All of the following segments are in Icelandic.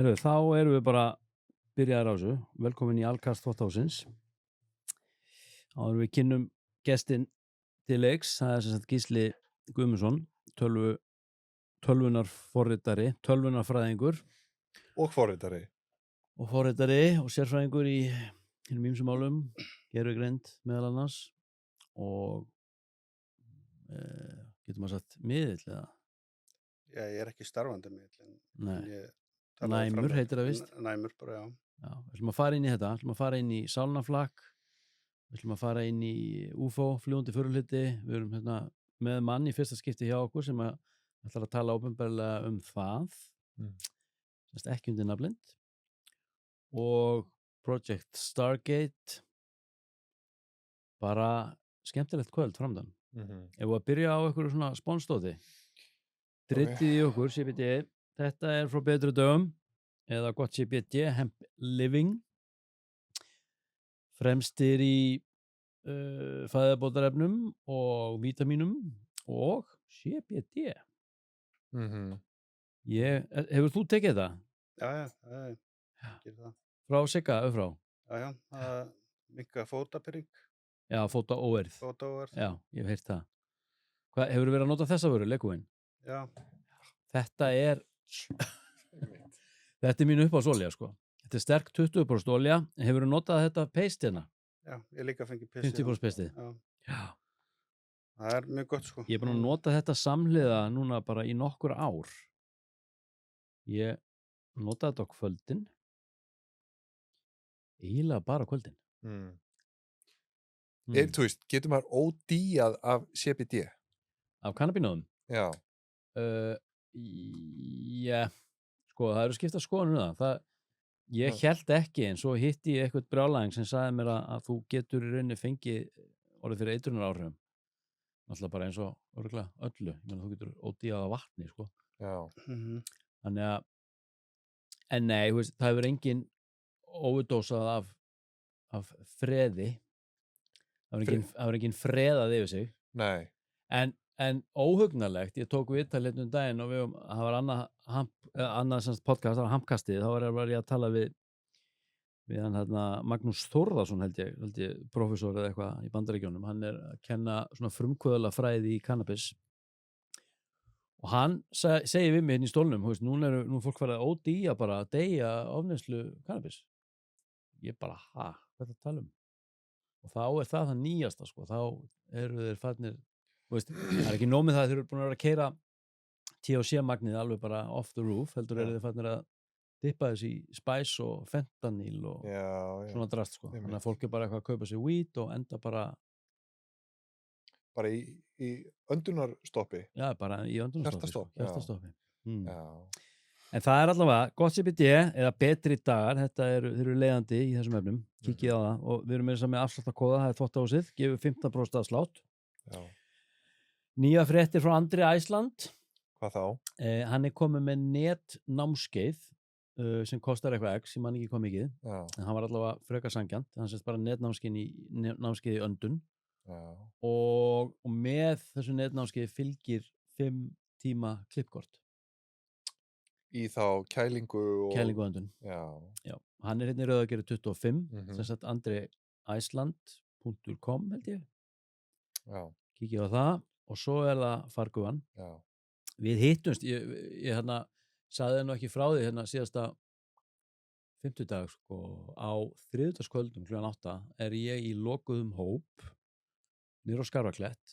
Herru, þá erum við bara byrjaðar á þessu. Velkomin í Alkast þvottahússins. Þá erum við kynnum gestinn til leiks. Það er sem sagt Gísli Guðmundsson, tölvunarforritari, tölvunarfræðingur Og forritari. og forritari og sérfræðingur í hinum ýmsum málum, gervigreind meðal annars og getur maður sagt miðill eða? Já, ég er ekki starfandi miðill. Nei, ég talaði Næmur fram- heitir það víst. Næmur bara, já. Já, við ætlum að fara inn í þetta, við ætlum að fara inn í sálnaflakk, við ætlum að fara inn í UFO, fljúgandi förulhluti, við erum hérna með mann í fyrsta skipti hjá okkur sem ætlar að tala opinberlega það, semst ekki undir nafnlind, og Project Stargate, bara skemmtilegt kvöld framdann. Ef við að byrja á einhverju svona sponsdóti, drittið í okkur, CBD, þetta er frá betri dögum, eða gott CBD, Hemp Living, fremstir í fæðabótarefnum og vítamínum og CBD. Hefur þú tekið þetta? Já, gerir það. Frá Sigga, frá? Já, minka fótapyrring, Já, fótaóverð. fótaóverð. Já, ég hef heyrt það. Hvað, hefur verið að nota þessa vöru, Legúin? Já, Þetta er mín uppáhaldsolía, sko. Þetta er sterk 20% olía. Hefur þú notað þetta paste hérna? já, ég líka fengi pissi. 50% pastið? Já, Já. það er mjög gott, sko. Ég er búin að nota þetta samhliða núna bara í nokkur ár. Ég notaði þetta á kvöldin. Eiginlega bara á kvöldin. Þú veist, getur maður ódýjað af CBD? Af kannabinóðum? Já. Já, sko, það eru skipta skoðanir það. Ég hélt ekki, en svo hitti ég eitthvað brjálæðing sem sagði mér að þú getur í rauninni fengið orðið fyrir eitrunar áhrifum. Náttúrulega bara eins og örugglega öllu. Ég meina, þú getur ódýjað af vatni, sko. Já. Þannig að, en nei, veist, það hefur engin óvidósað af freði. Það hefur engin freðað yfir sig. Nei. En óhugnarlegt, ég tók viðtal hérna daginn og það var annað podcast, það var Hampkastið, þá var ég að tala við hann hérna Magnús Þórðarsson held ég, prófessor eða eitthvað í Bandaríkjunum, hann er að kenna svona frumkvöðla fræði í kannabis og hann segir við mig hérna í stólnum, veist, nú er fólk farið að ódýja bara að deyja ofneyslu kannabis. Ég bara, hvað er það að tala um? Og þá er það nýjasta, sko, þá eru þeir farnir. Veist, það er ekki nómið það að þeir eru búin að vera að keyra THC-magnið alveg bara off the roof, heldur eru þeir fannir að dippa þessi í spice og fentanyl og svona drast, sko. Þannig að fólk er bara eitthvað að kaupa sér weed og enda bara í öndunarstoppi? Já, bara í öndunarstoppi. Hjartastoppi. Já. En það er allavega gott CBD eða betri dagar, þeir eru leiðandi í þessum efnum, kíkið á það og við erum með afsláttarkóða, það er þvottahúsið, gefur 15% afslátt. Já. Nýja fréttir frá Andri Æsland. Hvað þá? Hann er komið með netnámskeið sem kostar eitthvað X, ég man ekki hvað mikið. En hann var allavega frekar sanngjarnt. Hann sést bara netnámskeið í öndun. Og með þessu netnámskeið fylgir 5 tíma klippkort. Í þá kælingu og... Kælingu öndun. Já. Hann er hérna í Rauðagerði 25, sem sagt andriiceland.com held ég. Já. Kíkið á það. Og svo er það fargufan. Já. Við hittumst, ég hérna sagði nú ekki frá því hérna síðasta 50 dag, sko, á þriðjudagskvöldum kl. 8 er ég í lokuðum hóp niður á Skarfaklett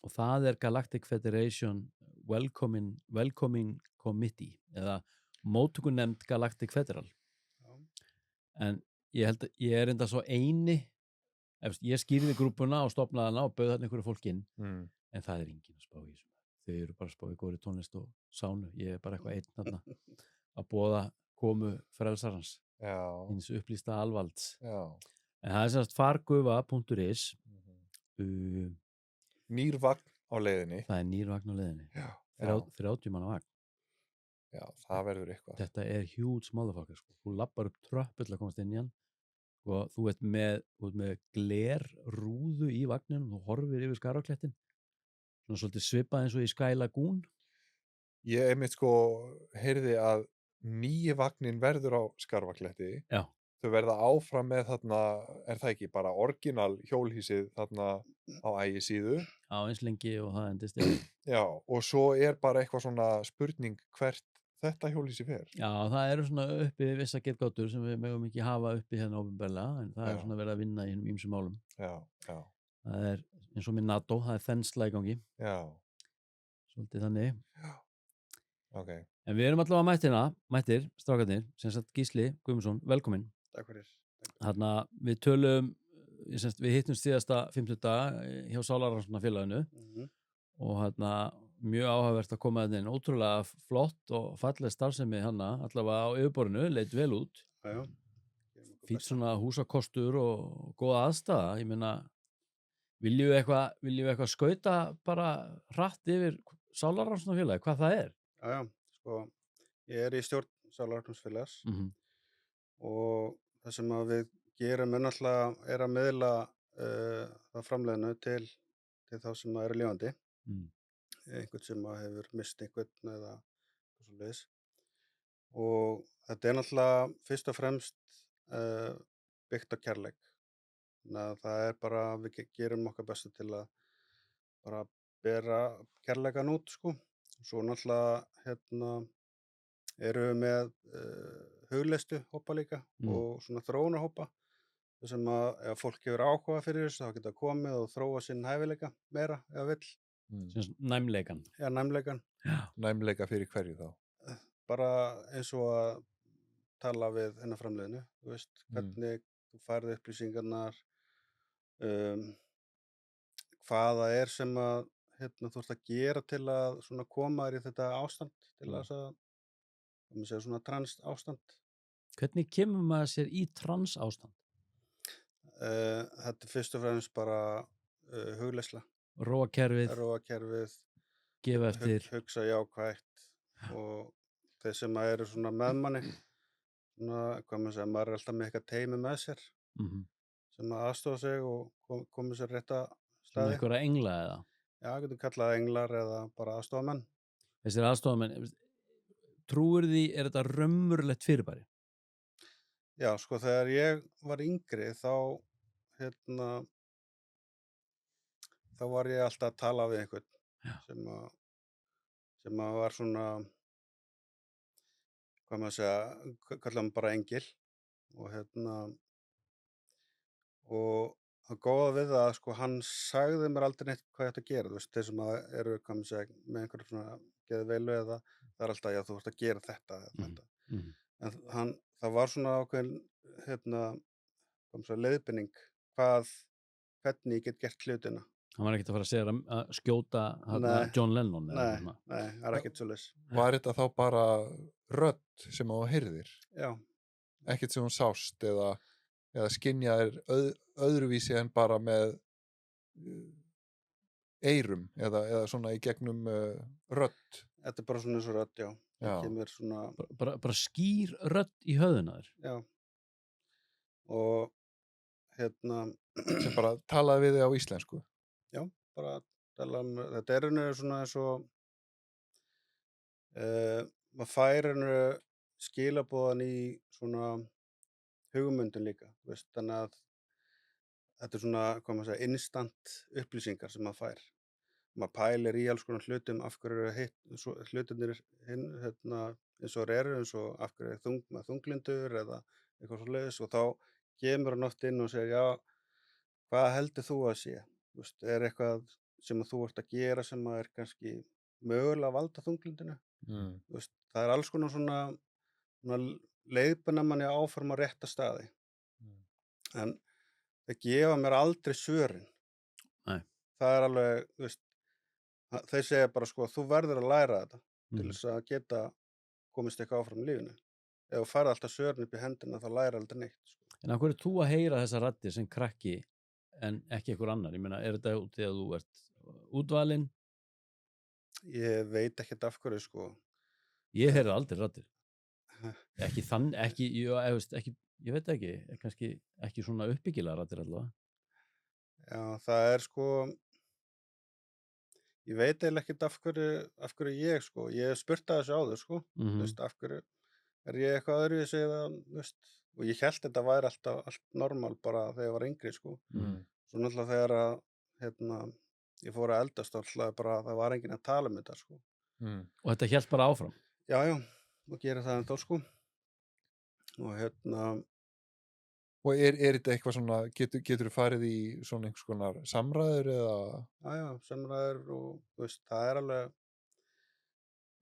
og það er Galactic Federation Welcoming Committee eða móttökunefnd Galactic Federal. Já. En ég held að ég er enda svo eini, ég skýrði grúpuna og stofnaði hana og bauð þarna einhverju fólk inn. En það er enginn að spá í þessu. Þau eru bara að spá í góðri tónlist og sánu. Ég er bara eitthvað einn þarna að boða komu frelsarans. Hins upplýsta alvalds. Já. En það er semst fargufa.is. Nýr vagn á leiðinni. Það er nýr vagn á leiðinni. Já. 30 manna vagn. Já, það verður eitthvað. Þetta er huge motherfucker, sko. Þú lappar upp tröppu til að komast inn í hann. Og þú ert með glerrúðu í vagninum. Þú horfir yfir Skarfaklettin. Svona svolítið svipað eins og í Sky Lagoon. Ég einmitt sko heyrði að nýji vagnin verður á Skarfakletti, Já, þau verða áfram með þarna, það ekki bara orginal hjólhýsið þarna á Ægisíðu. á eins lengi og það endist, já. Já, og svo bara eitthvað svona spurning hvert þetta hjólhýsi fer. Já, það eru svona uppi vissa getgátur sem við megum ekki hafa uppi hérna ópenbarlega, en það er Já. svona verið að vinna í ýmsum málum. Já, já, Það er eins og með NATO, það er þensla í gangi, já, svolítið þannig. ok. En við erum allavega mættir, strákarnir, sem sagt Gísli Guðmundsson, velkominn. Takk fyrir. Þarna við tölum, við hittumst síðasta 50 daga hjá Sálarrannsóknarfélaginu og hérna mjög áhugavert að koma þarna inn, ótrúlega flott og falleg starfsemi hana, allavega á yfirborðinu, leit vel út, Já, já. Gerum okkur fýtt besta. svona húsakostur og góða aðstæða, ég meina, viljum við eitthvað skauta bara hratt yfir Sálarrannsóknarfélagi, hvað það er? Já, já, sko, ég í stjórn Sálarrannsóknarfélags Mm og það sem að við gerum náttúrulega að miðla það framleiðinu til þá sem eru lifandi, -hmm. einhvern sem að hefur mist einhvern eða svoleiðis. Og þetta náttúrulega fyrst og fremst byggt á kærleik. Þannig að það bara, við gerum okkar besta til að bara bera kærleikan út, sko. Svo náttúrulega erum við með hugleiðslu hópa líka og svona þróunarhópa sem að ef fólk hefur áhuga fyrir þessu þá geta komið og þróa sinn hæfileika meira ef vill. Næmleikan. Já, næmleikan. Næmleika fyrir hverju þá? Bara eins og að tala við hennar framleiðinu, þú veist, hvernig þú færði upplýsingarnar, hvað það sem að þú ert að gera til að svona koma þér í þetta ástand, til að segja svona trans ástand. Hvernig kemur maður sér í trans ástand? Þetta fyrst og fremst bara hugleiðsla. Róakerfið, gefa eftir. Hugsa jákvætt og þeir sem eru svona með manni, svona, hvað maður segja, maður alltaf með eitthvað teymi með sér sem að aðstofa sig og komið sér rétta staði. Svona einhverja engla eða? Já, getur kallað englar eða bara aðstofamenn. Þessir aðstofamenn, trúir því, er þetta raunverulegt fyrirbæri? Já, sko, þegar ég var yngri þá var ég alltaf að tala við einhvern sem að var svona, hvað maður segja, kallaði hann bara engil og það góða við það, sko, hann sagði mér aldrei neitt hvað ég ætti að gera, þú veist, þeir sem eru, hvað maður segja, með einhverjum svona geðveilu eða það er alltaf, já, þú ert að gera þetta eða þetta. En það var svona ákveðin, hvað maður segja, leiðbeining, hvernig ég get gert hlutina. Hann var ekkert að fara að segja að skjóta John Lennon eða Nei, það er ekkert svoleiðis. Var þetta þá bara rödd sem þú heyrðir? Já. Ekkert sem hún sást eða skynjaðir öðruvísi en bara með eyrum eða svona í gegnum rödd? Þetta er bara svona eins og rödd, já. Það kemur svona... Bara skýr rödd í höfðunar? Já. Og sem bara talaði við þig á íslensku? Já, bara tala þetta er svona eins og maður fær skilaboðan í svona hugmyndun líka, veist, þannig að þetta er svona, hvað maður segja, instant upplýsingar sem maður fær. Maður pælir í alls konar hlutum, af hverju hlutirnir eins og eru, eins og af hverju maður þunglindur eða eitthvað svoleiðis og þá kemur hann oft inn og segir, já, hvað heldur þú að sé? Þú veist, er eitthvað sem þú ert að gera sem að er kannski mögulega að valda þunglindinu? Þú veist, það er alls konar svona leiðbeina manni áfram á rétta staði. En það gefa mér aldrei svörin. Nei. Það er alveg, þú veist, þeir segja bara, sko, þú verður að læra þetta til þess að geta komist eitthvað áfram í lífinu. Ef þú færð alltaf svörin upp í hendina þá læra aldrei neitt, sko. En af hverju ert þú að heyra þessa raddir sem krakki en ekki einhver annar? Ég meina, er þetta út þegar þú ert útvalinn? Ég veit ekkert af hverju, sko. Ég heyrði aldrei raddir. Ég veit ekki, kannski ekki svona uppbyggilega raddir allavega. Já, það er, sko, ég veit eiginlega ekkert af hverju ég, sko. Ég hef spurt að þessu áður, sko. Þú veist, af hverju ég eitthvað öðruvísi eða, þú veist, og ég hélt þetta væri alltaf allt normal bara þegar ég var yngri, sko. Svo náttúrulega þegar að, ég fór að eldast þá náttúrulega bara það var enginn að tala um þetta, sko. Og þetta hélt bara áfram? Já, og gera það ennþá, sko. Og Og er þetta eitthvað svona, getur þú farið í svona einhvers konar samræður eða? Já, samræður og, þú veist, það er alveg,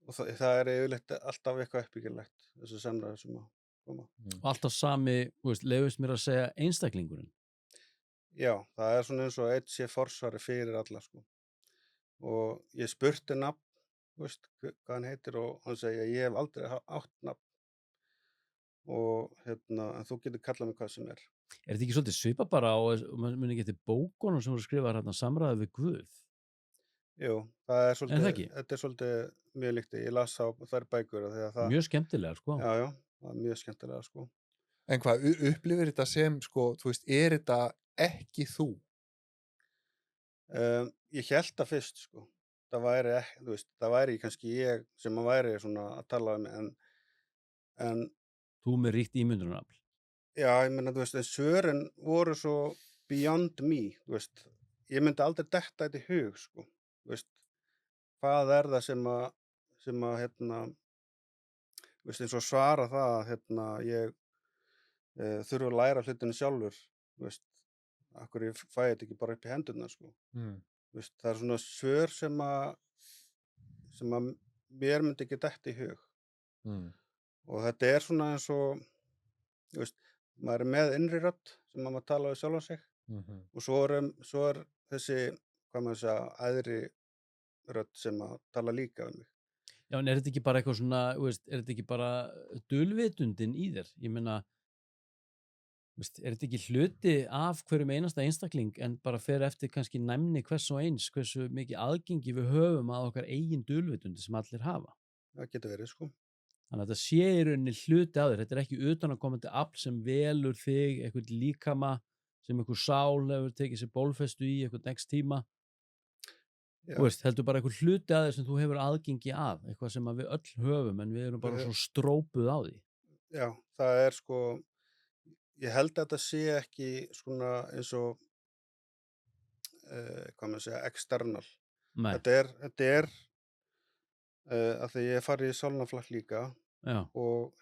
og það er yfirleitt alltaf eitthvað uppbyggilegt, þessi samræður sem að koma. Og alltaf sami, þú veist, leyfist mér að segja einstaklingurinn? Já, það er svona eins og einn sé forsvari fyrir alla, sko. Og ég spurti nafn, þú veist, hvað hann heitir og hann segja, ég hef aldrei átt nafn. Og en þú getur kallað mig hvað sem er. Er þetta ekki svolítið svipa bara og maður muni ekki eftir bókunum sem voru skrifað hérna samræði við Guð? Jú, það er En það svolítið, ekki? þetta er svolítið mjög líkt. Ég las á þær bækur af því að það, Mjög skemmtilega, sko. já, það er mjög skemmtilega, sko. En hvað, upplifir þetta sem, sko, þú veist, er þetta ekki þú? Ég hélt það fyrst, sko. Það væri ekki, þú veist, það væri kannski ég sem að væri svona að tala um, en Þú með ríkt ímyndunarafl. já, ég meina, þú veist, en svörin voru svo beyond me, þú veist, ég myndi aldrei detta þetta í hug, sko, þú veist, hvað er það sem að, þú veist, eins og svara það að, ég þurfi að læra hlutinu sjálfur, þú veist, akkur ég fæ þetta ekki bara upp í hendurnar, sko, þú veist, það er svona svör sem að mér myndi ekki detta í hug. Og þetta er svona eins og, þú veist, maður er með innri rödd sem maður tala við sjálfan sig og svo er þessi, hvað maður segja, æðri rödd sem að tala líka við mig. Já, en er þetta ekki bara eitthvað svona, þú veist, er þetta ekki bara dulvitundin í þér? Ég meina, þú veist, er þetta ekki hluti af hverjum einasta einstakling en bara fer eftir kannski næmni hvers og eins, hversu mikið aðgengi við höfum að okkar eigin dulvitundi sem allir hafa? Það getur verið, sko. Þannig að þetta sé í rauninni hluti af þér. Þetta er ekki utanaðkomandi afl sem velur þig, eitthvað líkama sem einhver sál hefur tekið sér bólfestu í eitthvað next tíma. Já. Þú veist, heldur bara einhver hluti af þér sem þú hefur aðgengi að, eitthvað sem að við öll höfum en við erum bara svo strópuð á því. Já, það er sko, ég held að þetta sé ekki svona eins og, hvað maður segja, external. Nei, Þetta er að því ég farið í sálnaflakk líka já, og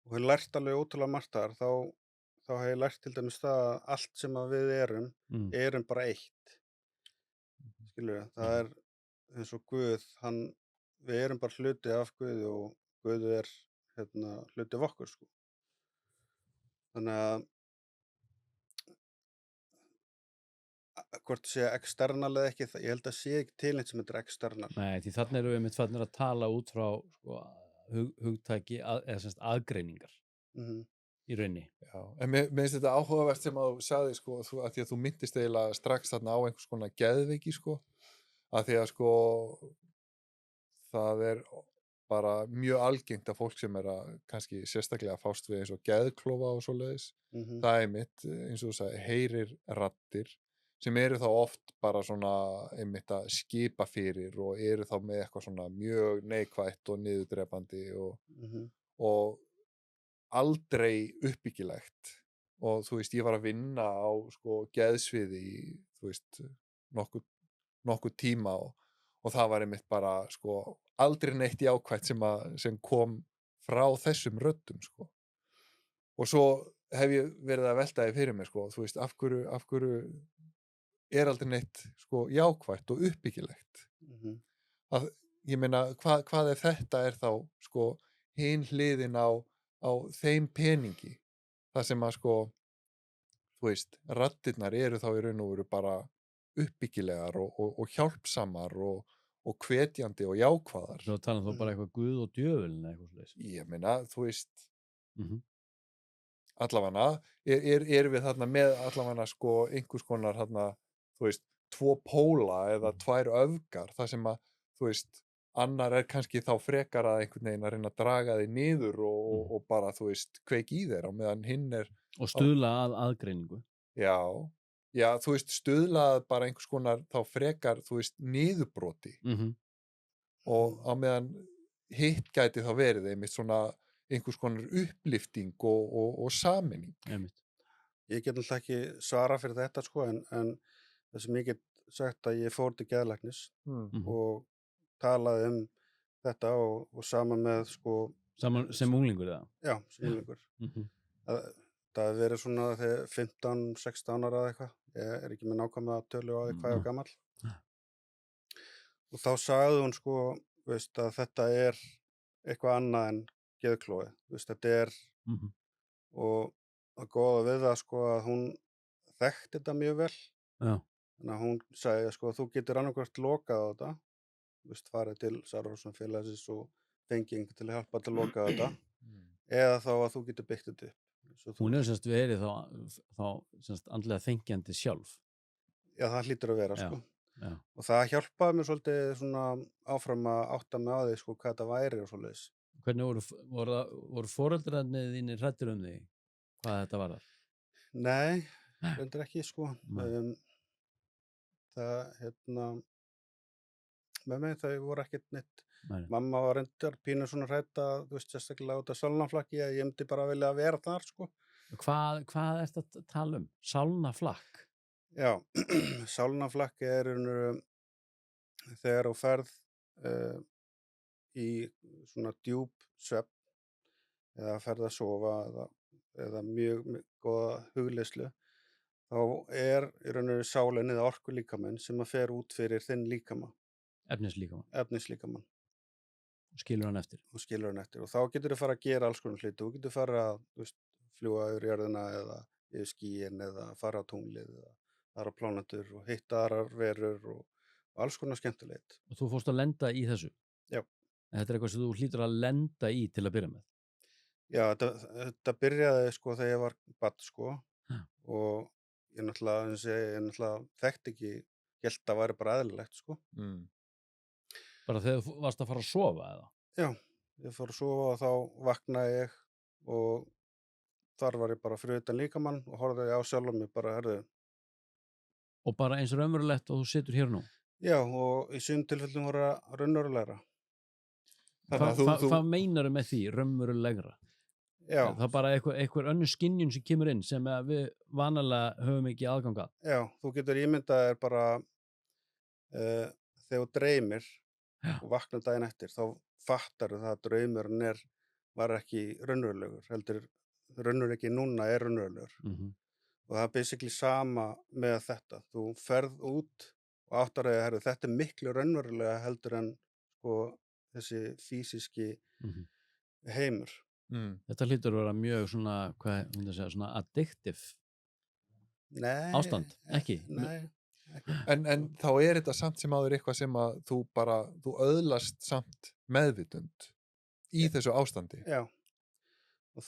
og hef lært alveg ótrúlega margt þar, þá hef ég lært til dæmis það að allt sem að við erum bara eitt. Skilurðu, það er eins og Guð, við erum bara hluti af Guði og Guð er hluti af okkur, sko. Þannig að hvort sé external eða ekki, ég held að sé ekki til neitt sem þetta er external. nei, því þannig erum við einmitt fannir að tala út frá sko, hugtæki eða semst aðgreiningar í rauninni. Já, en mér finnst þetta áhugavert sem að þú sagði, sko, að því að þú myndist eiginlega strax þarna á einhvers konar geðveiki, sko, að því að, sko, það er bara mjög algengt að fólk sem er að kannski sérstaklega fást við eins og geðklofa og svoleiðis, það er mitt, eins og þú sagði, heyrir raddir sem eru þá oft bara svona einmitt að skipa fyrir og eru þá með eitthvað svona mjög neikvætt og niðurdrepandi og aldrei uppbyggilegt og þú veist, ég var að vinna á sko geðsviði í, þú veist, nokkuð tíma og það var einmitt bara sko aldrei neitt jákvætt sem kom frá þessum röddum, sko. Og svo hef ég verið að velta því fyrir mér, sko, þú veist, af hverju er aldrei neitt, sko, jákvætt og uppbyggilegt. Að, ég meina, hvað ef þetta er þá, sko, hin hliðin á þeim peningi, það sem að, sko, þú veist, raddirnar eru þá í raun og veru bara uppbyggilegar og hjálpsamar og hvetjandi og jákvæðar. Svo tala þá bara eitthvað Guð og djöfulin eitthvað svoleiðis. Ég meina, þú veist, allavega, er við þarna með allavega, sko, einhvers konar þarna, þú veist, 2 póla eða 2 öfgar, það sem að, þú veist, annar er kannski þá frekar að einhvern veginn að reyna að draga þig niður og bara, þú veist, kveik í þeir á meðan hinn er... Og stuðla að aðgreiningu. Já, þú veist, stuðlað bara einhvers konar þá frekar, þú veist, niðurbroti. Og á meðan hitt gæti þá verið einmitt svona einhvers konar upplifting og sameining. Einmitt. Ég get náttúrulega ekki svara fyrir þetta sko, en það sem ég get sagt að ég fór til geðlæknis og talaði þetta og saman með sko Saman sem unglingur eða? Já, sem unglingur. Það hefur verið svona þegar 15-16 ára eða eitthvað. Ég ekki með nákvæmlega tölu á því hvað ég var gamall. Og þá sagði hún sko, veist, að þetta eitthvað annað en geðklofi. Veist, þetta og að góða við það sko að hún þekkti þetta mjög vel. Já. Þannig að hún sagði sko þú getur annarkvært lokað á þetta. Veist, farið til Sarvarsson félagsins og fengið einhvern til að hjálpa til að loka þetta. Eða þá að þú getur byggt þetta upp. Hún semst verið þá semst andlega þengjandi sjálf. Já, það hlýtur að vera sko. Já. Og það hjálpaði mér svolítið svona áfram að átta mig á því sko hvað þetta væri og svoleiðis. Hvernig voru foreldrarnir þínir hræddir því hvað þetta var þar? Nei, reyndar ekki sko. Með mig þau voru ekkert neitt. Mamma var reyndar pínu svona hrædd að, þú veist, sérstaklega út af sálnaflakki að ég myndi bara vilja vera þar sko. Hvað ertu að tala um? Sálnaflakk? Já, sálnaflakki þegar þú ferð í svona djúp svefn eða ferð að sofa eða mjög góða hugleiðslu, þá í raun og veru sálin eða orkulíkaminn sem að fer út fyrir þinn líkama. Efnislíkamann. Og skilur hann eftir. Og þá getur þú fara að gera alls konar hluti. Þú getur fara að fljúga yfir jörðina eða yfir skýin eða fara á tunglið eða aðra plánetur og hitta aðrar verur og alls konar skemmtilegt. Og þú fórst að lenda í þessu? Já. En þetta eitthvað sem þú hlýtur að lenda í til að byrja með? Já, þetta byrjaði sko þegar ég var barn sko. Og ég náttúrulega þekkti ekki, hélt að væri bara eðlilegt sko. Bara þegar þú varst að fara að sofa eða? Já, ég fór að sofa og þá vaknaði ég og þar var ég bara fyrir utan líkamann og horfði á sjálfum mig bara, Og bara eins raunverulegt og þú situr hér nú? Já, og í sum tilfellum voru raunverulegra. Hvað meinarðu með því, raunverulegra? Já. Það bara einhver önnur skynjun sem kemur inn sem við vanalega höfum ekki aðgang að? Já, þú getur ímyndað þér bara þegar þú dreymir og vaknar daginn eftir, þá fattarðu það að draumurinn var ekki raunverulegur, heldur raunveruleiki núna raunverulegur. Og það basically sama með þetta. Þú ferð út og áttar að þetta miklu raunverulega heldur en sko þessi físíski heimur. Þetta hlýtur að vera mjög svona, hvað myndi að segja, svona addictive ástand, ekki? Nei. En þá þetta samt sem áður eitthvað sem að þú öðlast samt meðvitund í þessu ástandi. Já, og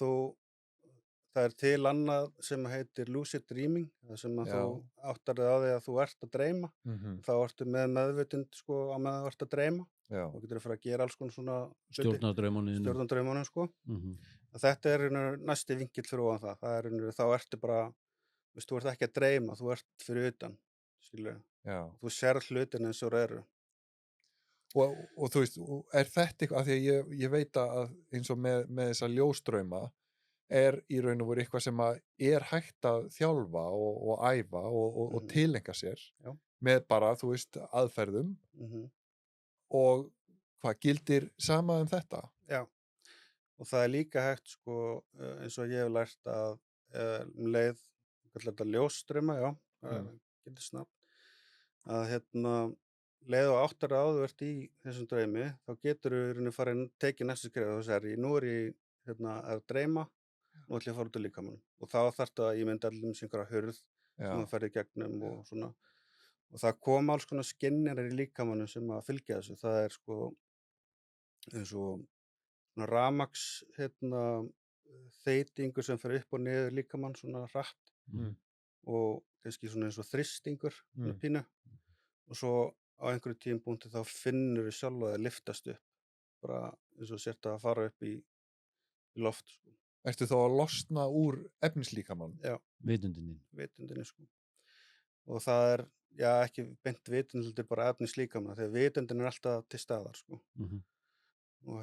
það til annað sem heitir lucid dreaming, það sem að þú áttar þig á því að þú ert að dreyma, þá ertu með meðvitund sko á meðan þú ert að dreyma og getur að fara að gera alls konar svona stjórnardraumunum sko. Þetta næsti vinkill fyrir ofan það, þá ertu bara, þú ert ekki að dreyma, þú ert fyrir utan. Þú sér hlutin eins og eru og þú veist, þetta eitthvað, af því að ég veit að eins og með þessa ljósdrauma í raun og veru eitthvað sem að hægt að þjálfa og æfa og tilenga sér með bara, þú veist, aðferðum og hvað gildir sama þetta? Já, og það líka hægt sko, eins og ég hef lært að leið, hvað þetta ljósdrauma, getur snabbt að leið og áttar að þú ert í þessum draumi, þá getur þú farið að tekið næstu skref og segir, nú ég að dreyma, nú ætlum ég að fara út á líkamann og þá þarftu að ég myndi allir einhverja hurð sem það ferði gegnum og svona og það koma alls konar skynjar í líkamannum sem að fylgja þessu, það sko eins og svona rafmagns þeytingur sem fer upp og niður líkamann svona hratt og kannski svona eins og þrýstingur pínu og svo á einhverju tímapunkti þá finnur við sjálf að það lyftast upp bara eins og sért að fara upp í loft sko. Ertu þá að losna úr efnislíkamann? Já. Vitundinni sko. Og það ekki beint vitund, heldur bara efnislíkamann þegar vitundin alltaf til staðar sko. og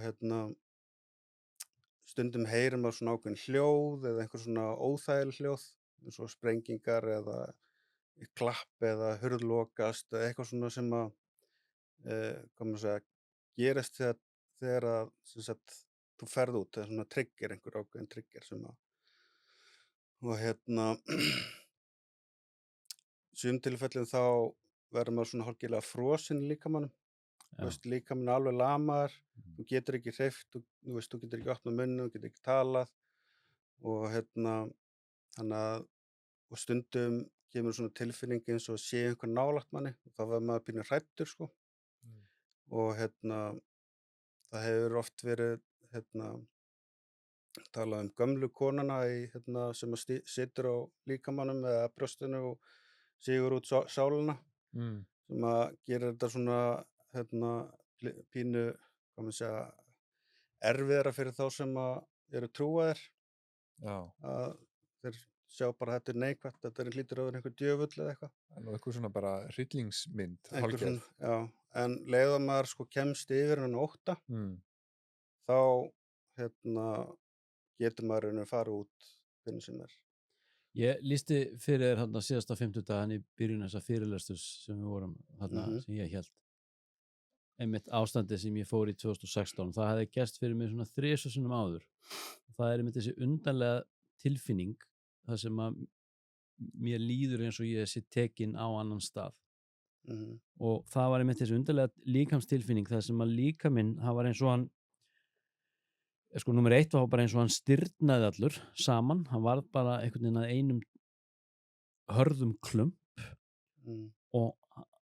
stundum heyrir maður svona ákveðin hljóð eða einhver svona óþægileg hljóð eins og sprengingar eða klapp eða hurð lokast eða eitthvað svona sem að hvað maður segja, gerist þegar að sem sagt, þú ferð út, það er svona trigger, einhver ákveðin trigger sem að og sum tilfellum þá verður maður svona hálfgerðlega frosinn í líkamanum. Þú Já. veist, líkaminn er alveg lamaður, þú getur ekki hreyft, þú veist, þú getur ekki opnað munninn, þú getur ekki talað og þannig að og stundum kemur svona tilfinning eins og sé einhver nálægt manni og þá verður maður pínu hræddur, sko. Og það hefur oft verið talað gömlu konuna sem að situr á líkamanum eða brjóstinu og sígur út sálina sem að gera þetta svona pínu, hvað maður segja, erfiðara fyrir þá sem að eru trúaðir. Já. Að þeir sjá bara þetta er neikvætt, þetta hlýtur að vera einhver djöfull eða eitthvað. En eitthvað svona bara hryllingsmynd, Einhver hálfgerð. svona, já, en leið að maður sko kemst yfir hann ótta, þá getur maður raunir að fara út hvernig sem er. Ég lýsti fyrir þér þarna síðasta 50 í byrjun þessa fyrirlesturs sem við vorum þarna sem ég hélt. Einmitt ástandið sem ég fór í 2016. Það hefði gerst fyrir mig svona 3 sinnum áður. Það er einmitt þessi undarlega tilfinning þar sem að mér líður eins og ég sé tekin á annan stað. Og það var einmitt þessi undarlega líkamstilfinning þar sem að líkaminn, það var eins og hann sko, númer 1 var bara eins og hann stirðnaði allur saman, hann var bara einhvern veginn að einum hörðum klump og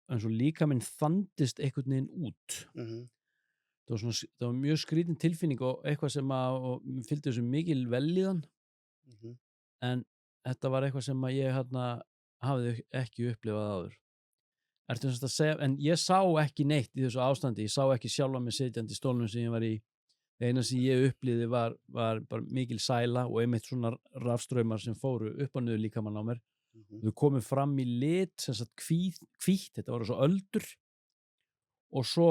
eins og líkaminn þandist einhvern veginn út. Það var mjög skrítin tilfinning og eitthvað sem að fylgdi þessu mikil vellíðan en þetta var eitthvað sem að ég hafði ekki upplifað áður. Ertu að segja, en ég sá ekki neitt í þessu ástandi, ég sá ekki sjálfa mig sitjandi í stólnum sem ég var í. Eina sem ég upplifði var bara mikil sæla og einmitt svona rafstraumar sem fóru upp og niður líkamann á mér. Þau komu fram í lit, sem sagt hvítt, þetta voru svo öldur og svo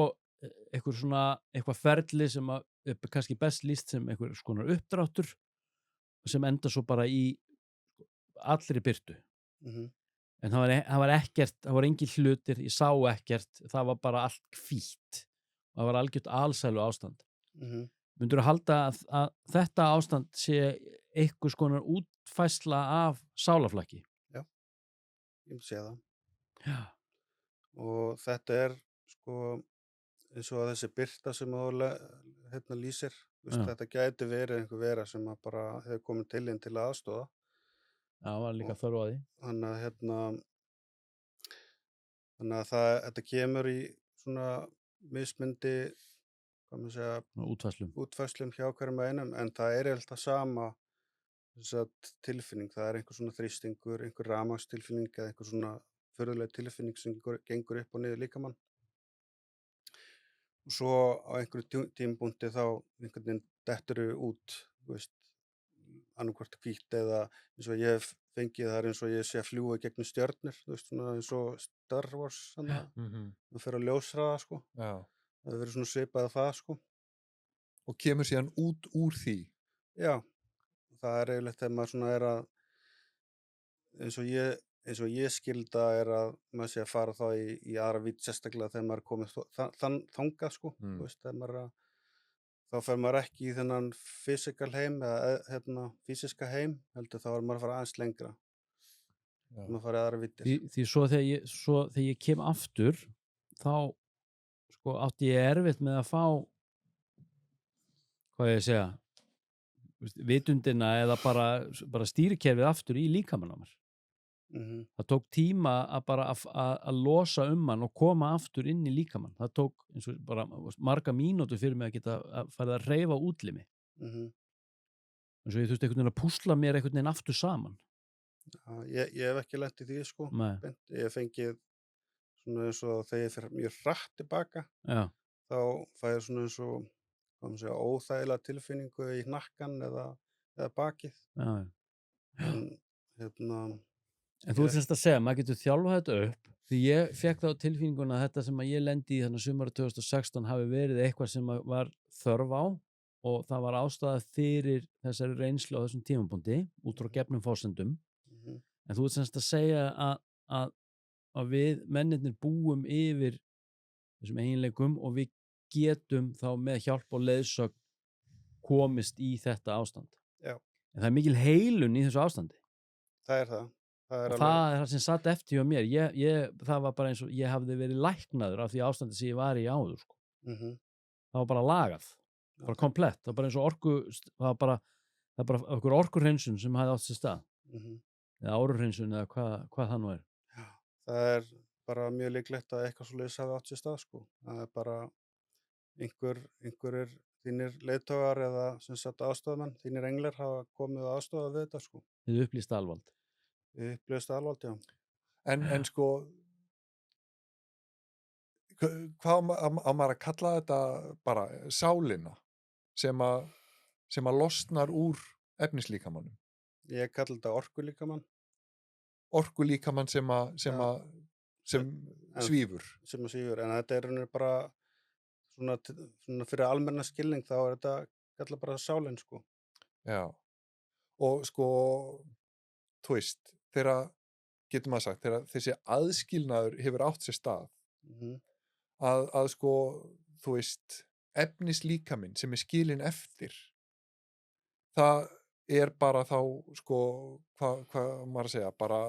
eitthvað ferli sem að kannski best lýst sem einhver skonar uppdráttur sem enda svo bara í allri birtu. En það var ekkert, það voru engin hlutir, ég sá ekkert, það var bara allt hvítt og það var algjört alsælu ástand. Myndirðu halda að þetta ástand sé einhvers konar útfærsla af sálaflakki? Já, ég myndi segja það. Já. Og þetta er sko eins og þessi birta sem þú lýsir, þetta gæti verið einhver vera sem að bara hefur komið til inn til að aðstoða. Já, var líka þörf á því. Þannig að þetta kemur í svona mismundi, hvað maður segja, útfærslum hjá hverjum einum, en það er alltaf sama tilfinning, það er einhver svona þrýstingur, einhver rafmagnstilfinning eða einhver svona furðuleg tilfinning sem gengur upp og niður líkamann. Og svo á einhverju tímapunkti þá einhvern veginn detturðu út, þú veist, annarkvort hvítt eða eins og ég hef fengið, það er eins og ég sé að fljúga gegnum stjörnur, þú veist, svona eins og Star Wars, það fer á ljóshraða, sko. Já. Það hefur verið svona svipað að það, sko. Og kemur síðan út úr því? Já, það er eiginlega þegar maður svona er að, eins og ég skilda er að maður sé að fara þá í aðra vídd, sérstaklega þegar maður er komið þangað, sko. Þú veist, þegar maður þá fer maður ekki í þennan physical heim eða fysiska heim, heldur þá er maður að fara aðeins lengra. Maður fara í aðra víddir. Því svo þegar ég kem aftur, þá sko átti ég erfitt með að fá, hvað ég segja, vitundina eða bara stýrikerfið aftur í líkamann á mér. Það tók tíma að losa hann og koma aftur inn í líkamann. Það tók eins og bara marga mínútur fyrir mig að geta farið að hreyfa útlimi. En svo ég þurfti einhvern veginn að púsla mér einhvern veginn aftur saman. Já, ég hef ekki lent í því, sko. Ég hef fengið svona eins og þegar ég fer mjög hratt tilbaka, þá fæ ég svona eins og, hvað maður segja, óþægilega tilfinningu í hnakkan eða bakið. En þú þurfst að segja, maður getur þjálfað þetta upp, því ég fekk þá tilfinninguna að þetta sem að ég lendi í þannig sumarið 2016 hafi verið eitthvað sem var þörf á og það var ástæða fyrir þessari reynslu á þessum tímapunkti út frá gefnum forsendum. En þú ert semst að segja að við mennirnir búum yfir þessum eiginleikum og við getum þá með hjálp og leiðsögn komist í þetta ástand. Já. En það mikil heilun í þessu ástandi. Það er það. Og það er það sem satt eftir hjá mér. Það var bara eins og ég hafði verið læknaður af því ástandi sem ég var í áður, sko. Það var bara lagað, bara komplett. Það var bara eins og það var bara okkur orkuhreinsun sem hafði átt sér stað. Eða áruhreinsun eða hvað það nú er. Já, það er bara mjög líklegt að eitthvað svoleiðis hafi átt sér stað, sko. Það er bara einhverjir þínir leiðtogar eða sem sagt aðstoðamenn, þínir englar hafa komið að aðstoða við þetta, sko. Þið upplýst alvald. Við upplýst alvald, já. En sko, hvað á maður að kalla þetta bara sálina sem að losnar úr efnislíkamanum? Ég kalli þetta orkulíkamann. Orkulíkamann sem svífur. Sem svífur, en þetta er bara svona fyrir almenna skilning þá er þetta kalla bara sálin, sko. Já, og sko, þú veist, getur maður sagt, þegar þessi aðskilnaður hefur átt sér stað, að sko, þú veist, efnislíkaminn sem er skilinn eftir, það er bara þá, sko, hvað maður að segja, bara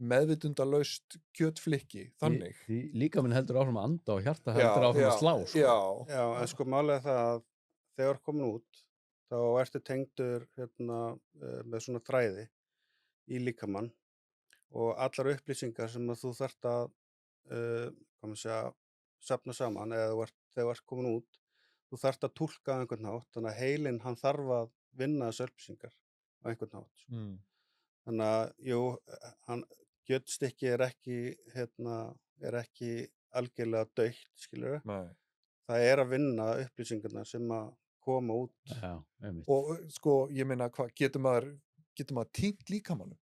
meðvitundalaust kjötflykki, þannig. Því líkaminn heldur áfram að anda og hjarta heldur áfram að slá, sko. Já, en sko málega það að þegar komin út, þá ertu tengdur með svona þræði í líkamann og allar upplýsingar sem að þú þarft að safna saman eða þegar þú ert komin út, þú þarft að túlka á einhvern hátt, þannig að heilinn hann þarf að vinna þessu upplýsingar á einhvern hátt. Þannig að, jú, kjötstykki er ekki algjörlega dautt, skilurðu. Nei. Það er að vinna upplýsingarna sem að koma út. Já, einmitt. Og sko, ég meina, getur maður týnt líkamannum?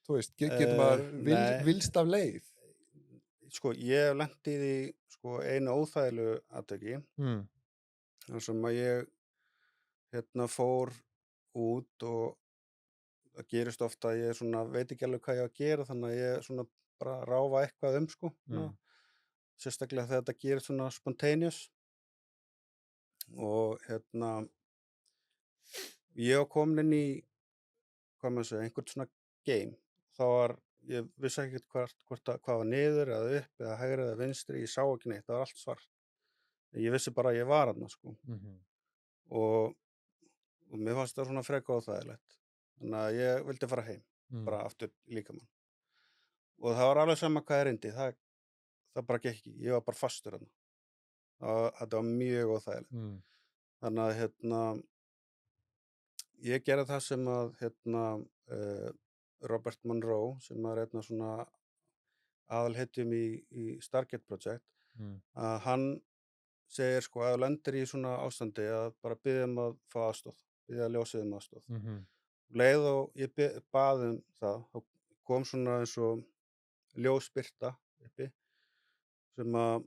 Þú veist, getur maður vilst af leið? Sko, ég hef lent í því, sko, einu óþægilegu atviki. Þar sem að ég fór út og það gerist ofta að ég veit ekki alveg hvað ég á að gera, þannig að ég bara ráfa eitthvað sko. Sérstaklega þegar þetta gerist svona spontaneous. Og ég var komin inn í, hvað maður segja, einhvern svona game. Ég vissi ekki hvað var niður eða upp eða hægri eða vinstri, ég sá ekki neitt, það var allt svart. Ég vissi bara að ég var þarna, sko. Og mér fannst það svona frekar óþægilegt. Þannig að ég vildi fara heim, bara aftur í líkamann. Og það var alveg sama hvað ég reyndi, það bara gekk ekki, ég var bara fastur þarna. Þetta var mjög óþægilegt. Þannig að ég gerði það sem að Robert Monroe, sem er svona aðalhetjum í Stargate Project, að hann segir, sko, að þú lendir í svona ástandi að bara biðja að fá aðstoð, biðja ljósið aðstoð. Leið og ég bað það, þá kom svona eins og ljósbirta uppi sem að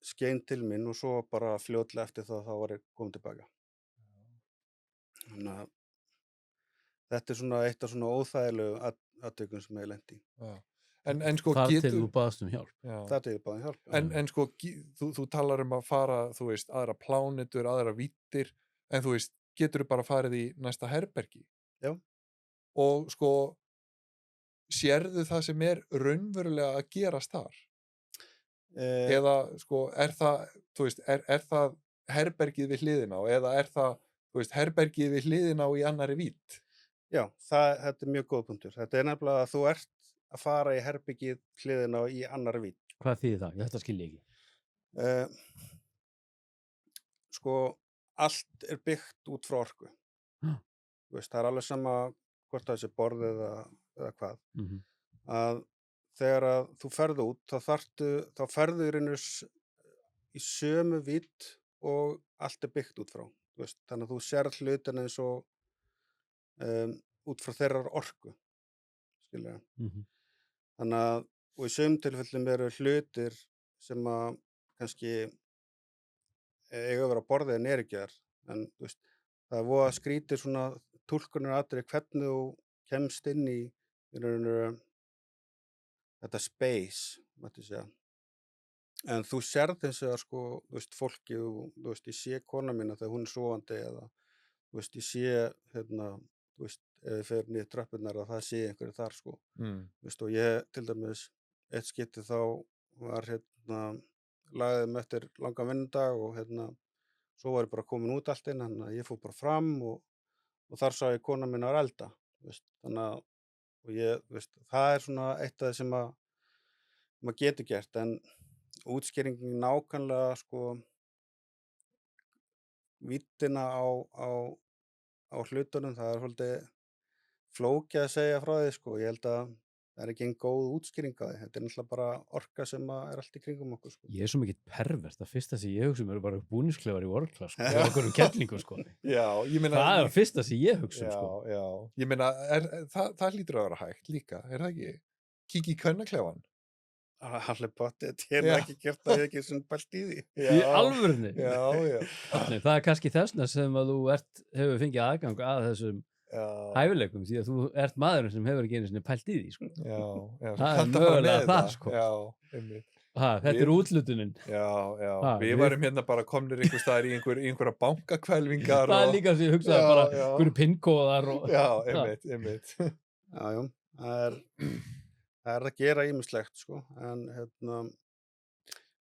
skein til mín og svo bara fljótlega eftir það þá var ég kominn tilbaka. Þannig að þetta er svona eitt af svona óþægilegu atvikum sem ég lenti í. En sko, þar til þú baðst hjálp. Þar til ég bað hjálp. En sko, þú talar að fara, þú veist, aðra plánetur, aðra víddir, en þú veist, getur þú bara farið í næsta herbergi? Já. Og sko, sérðu það sem er raunverulega að gerast þar? Eða sko, er það, þú veist, er það herbergið við hliðina á, eða er það, þú veist, herbergið við hliðina á í annarri vídd? Já, þetta er mjög góð punktur. Þetta er nefnilega að þú ert að fara í herbergið hliðina á í annarri vídd. Hvað þýðir það? Þetta skil ég ekki. Sko, allt er byggt út frá orku. Þú veist, það er alveg sama hvort það sé borð eða hvað. Að þegar að þú ferð út, þá ferðu í rauninu í sömu vídd og allt er byggt út frá. Þú veist, þannig að þú sérð hlutina eins og út frá þeirrar orku, skilja. Þannig að, og í sömu tilfellum eru hlutir sem að kannski eiga að vera á borðið en ekki þar. En þú veist, það er voða skrítið svona túlkunaratriði hvernig þú kemst inn í rauninu þetta space, mætti segja. En þú sérð eins og sko, þú veist, fólki, þú veist, ég sé kona mína þegar hún er sofandi eða, þú veist, ég sé, þú veist, ef ég fer niður tröppurnar að það sé einhverju þar, sko. Þú veist, og ég, til dæmis, eitt skipti þá var, lagðið mig eftir langan vinnudag og, svo var ég bara komin út allt inn, þannig að ég fór bara fram og þar sá ég kona mína að elda, þú veist, þannig að, og ég, þú veist, það er svona eitt af það sem að maður getur gert, en útskýringin nákvæmlega sko víddina á hlutunum, það er svolítið flókið að segja frá því sko. Ég held að það er ekki einn góð útskýring á því. Þetta er náttúrulega bara orka sem er allt í kringum okkur sko. Ég er svo mikið pervert, það fyrsta sem ég hugsa eru bara búningsklefar í world-class sko, og einhverjum kettlingum sko. Já, ég meina Það er það fyrsta sem ég hugsa sko. Já, ég meina það hlýtur að vera hægt líka, er það ekki? Kíkja í kvennaklefan. Allir bóttið, ég hef ekki gert það, ég hef ekki svona bælt í því. Í alvörunni? Já. Nei, það er kannski þessna sem að þú hefur fengið aðgang að þessum hæfileikum, því að þú ert maðurinn sem hefur ekki einu sinni pælt í því sko. Já, það er mögulega það sko. Já, einmitt. Þetta er útlutunin. Já, við varum hérna bara komnir einhver staðar í einhverja bankakvelvingar. Það er líka sem ég hugsaði bara einhverju pinnkóðar og... Já, einmitt. Já, það er að gera ýmislegt sko, en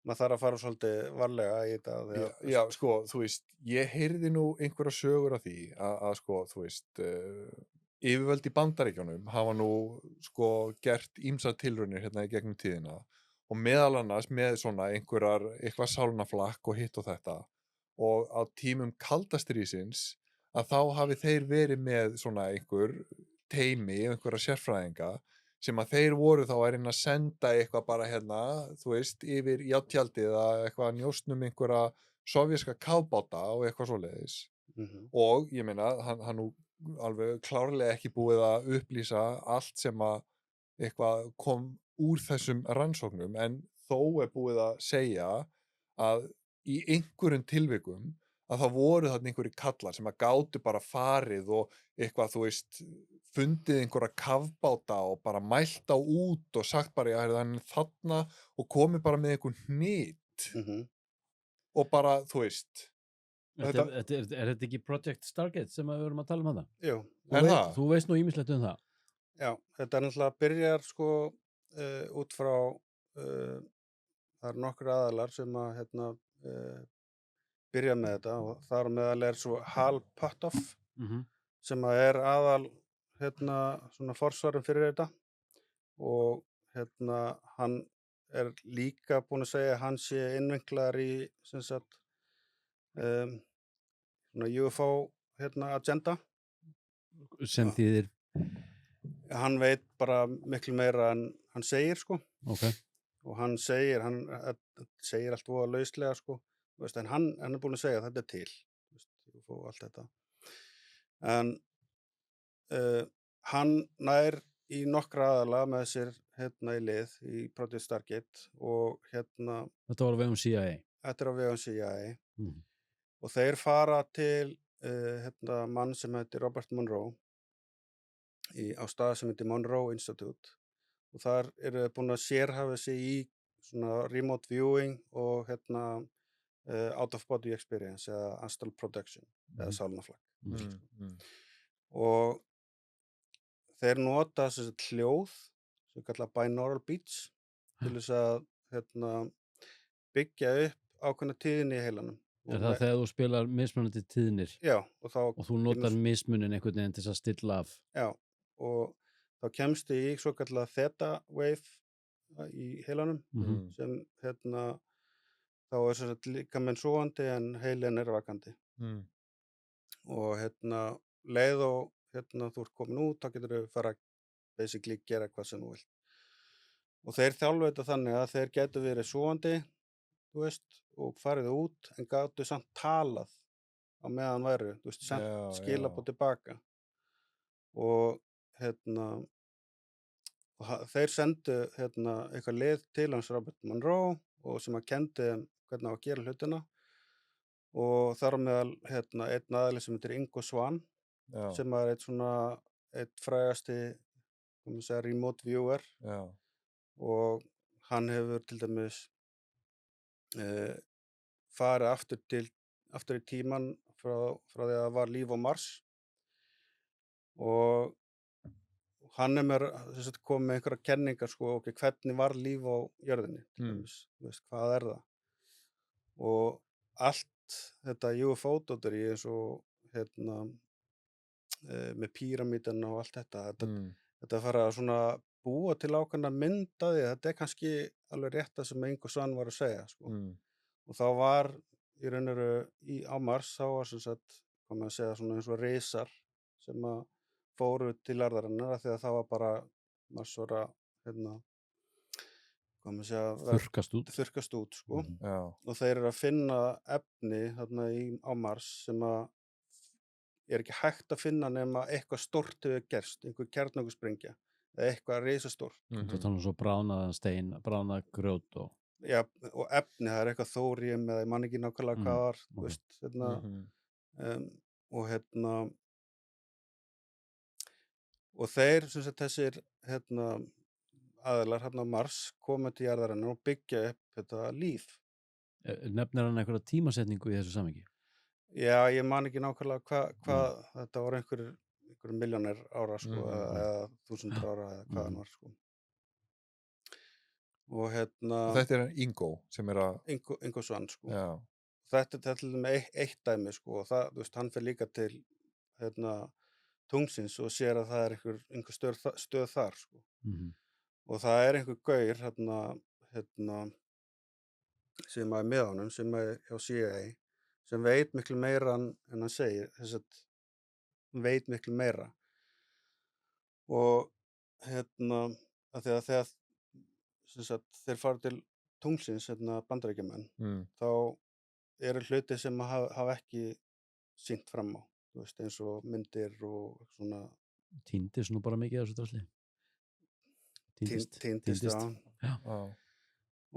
maður þarf að fara svolítið varlega í þetta. Já, sko, þú veist, ég heyrði nú einhverja sögur af því að sko, þú veist, yfirvöld í Bandaríkjunum hafa nú sko gert ýmsar tilraunir hérna í gegnum tíðina og meðal annars með svona eitthvað sálnaflakk og hitt og þetta, og á tímum kaldastríðsins að þá hafi þeir verið með svona einhver teymi, einhverja sérfræðinga sem að þeir voru þá að reyna að senda eitthvað bara hérna, þú veist, yfir játjaldið eða eitthvað að njósnum einhverja sovjerska kafbáta og eitthvað svoleiðis. Og ég meina, hann nú alveg klárlega ekki búið að upplýsa allt sem að eitthvað kom úr þessum rannsóknum, en þó er búið að segja að í einhverjum tilvikum að það voru þarna einhverjir kallar sem að gátu bara farið og eitthvað, þú veist, fundið einhverja kafbáta og bara mælt á út og sagt bara, já, hann er þarna og komið bara með einhvern hnýtt og bara, þú veist. Er þetta ekki Project Stargate sem við erum að tala um þetta? Jú. Þú veist nú ýmislegt um það. Já, þetta er náttúrulega byrjar sko út frá, það eru nokkur aðalar sem að byrja með þetta og þar meðal svo Hal Puthoff sem að er aðal svona forsvarum fyrir þetta og hann er líka búinn að segja að hann sé innviklaður í sem sagt svona UFO agenda sem þýðir hann veit bara miklu meira en hann segir sko. Og hann segir allt voða lauslega sko. Veist, en hann er búinn að segja að þetta er til, veist, og allt þetta. En hann nær í nokkra aðala með sér í lið í Project Stargate og Þetta var á vegum CIA. Þetta er á vegum CIA. Og þeir fara til mann sem heitir Robert Monroe á stað sem heitir Monroe Institute og þar eru þeir búin að sérhæfa sig í svona remote viewing og out of body experience eða astral projection eða sálnaflakk. Og þeir nota þessi hljóð sem kalla binaural beats til þess að byggja upp ákveðna tíðni í heilanum. Er það þegar þú spilar mismunandi tíðnir? Já. Og þú notar mismunin einhvern veginn til þess að stilla af? Já, og þá kemstu í svo kallað theta wave í heilanum sem þá er sem sagt líkaminn sofandi en heilinn er vakandi. Og leið og þú ert komin út, þá getur þú fara að basically gera hvað sem þú vilt. Og þeir þjálfa þetta þannig að þeir getur verið sofandi, þú veist, og farið út en gátu samt talað á meðan væru, þú veist, samt skilaboð tilbaka. Og þeir sendu eitthvað lið til hans Robert Monroe og sem að kendi þeim hvernig á að gera hlutina og þar á meðal einn aðili sem heitir Ingo Svan Já, sem er einn frægasti remote viewer já, og hann hefur til dæmis uh, farið aftur í tíman frá því að það var líf á Mars og hann með komið með einhverja kenningar sko, hvernig var líf á jörðinni til dæmis, hvað er það og allt þetta UFO-dóttir eins og með píramídana og allt þetta fara að svona búa til ákveðna mynd af því, þetta kannski alveg rétt það sem Ingo Svan var að segja sko. Og þá var í raun og veru á Mars, þá var sem sagt, hvað maður að segja, svona eins og risar sem að fóru til jarðarinnar af því að það var bara Mars var að hvað maður að segja, þurrkast út sko. Og þeir eru að finna efni þarna á Mars sem að er ekki hægt að finna nema eitthvað stórt hefur gerst, einhver kjarnorkusprengja eða eitthvað risastórt. Þetta er svo bránaðan stein, bránað grjót og... Já, og efni, það er eitthvað þóríum eða ég man ekki nákvæmlega hvað var, þú veist, og og þeir, sem sagt, þessir aðilar á Mars koma til jarðarinnar og byggja upp þetta líf. Nefnir hann einhverja tímasetningu í þessu samhengi? Já, ég man ekki nákvæmlega hvað þetta voru einhverjum milljónir ára sko, eða 1000 ára eða hvað hann var sko. Og þetta er Ingo sem er að Ingo Svan sko. Já. Þetta er til með eitt dæmi sko, og það, þú veist, hann fer líka til tungsins og sér að það er einhver stöð þar sko. Og það er einhver gaur sem er með honum, sem er hjá CIA, sem veit miklu meira en hann segir, þess að hann veit miklu meira og að þegar þeir fara til tungsins Bandaríkjamenn, þá eru hluti sem hafa ekki sýnt fram á, þú veist, eins og myndir og svona Týndist nú bara mikið af þessu drasli. Týndist, já.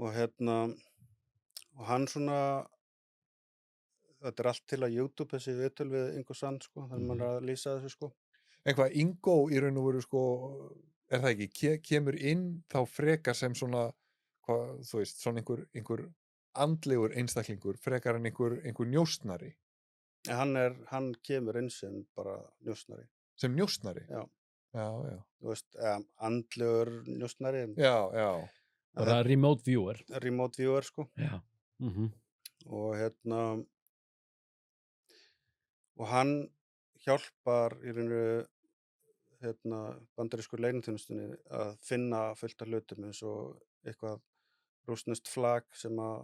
Og hann svona, þetta er allt til á YouTube, þessi viðtöl við Ingo Svan sko, þannig maður er að lýsa þessu sko. En hvað Ingo í raun og veru sko, er það ekki, kemur inn þá frekar sem svona, hvað, þú veist, svona einhver andlegur einstaklingur, frekar en einhver njósnari? Hann kemur inn sem bara njósnari. Sem njósnari? Já. Já. Þú veist, andlegur njósnari. Já. Bara remote viewer. Remote viewer, sko. Já. Og og hann hjálpar í rauninu bandarísku leyniþjónustunni að finna fullt af hlutum eins og eitthvað rússneskt flak sem að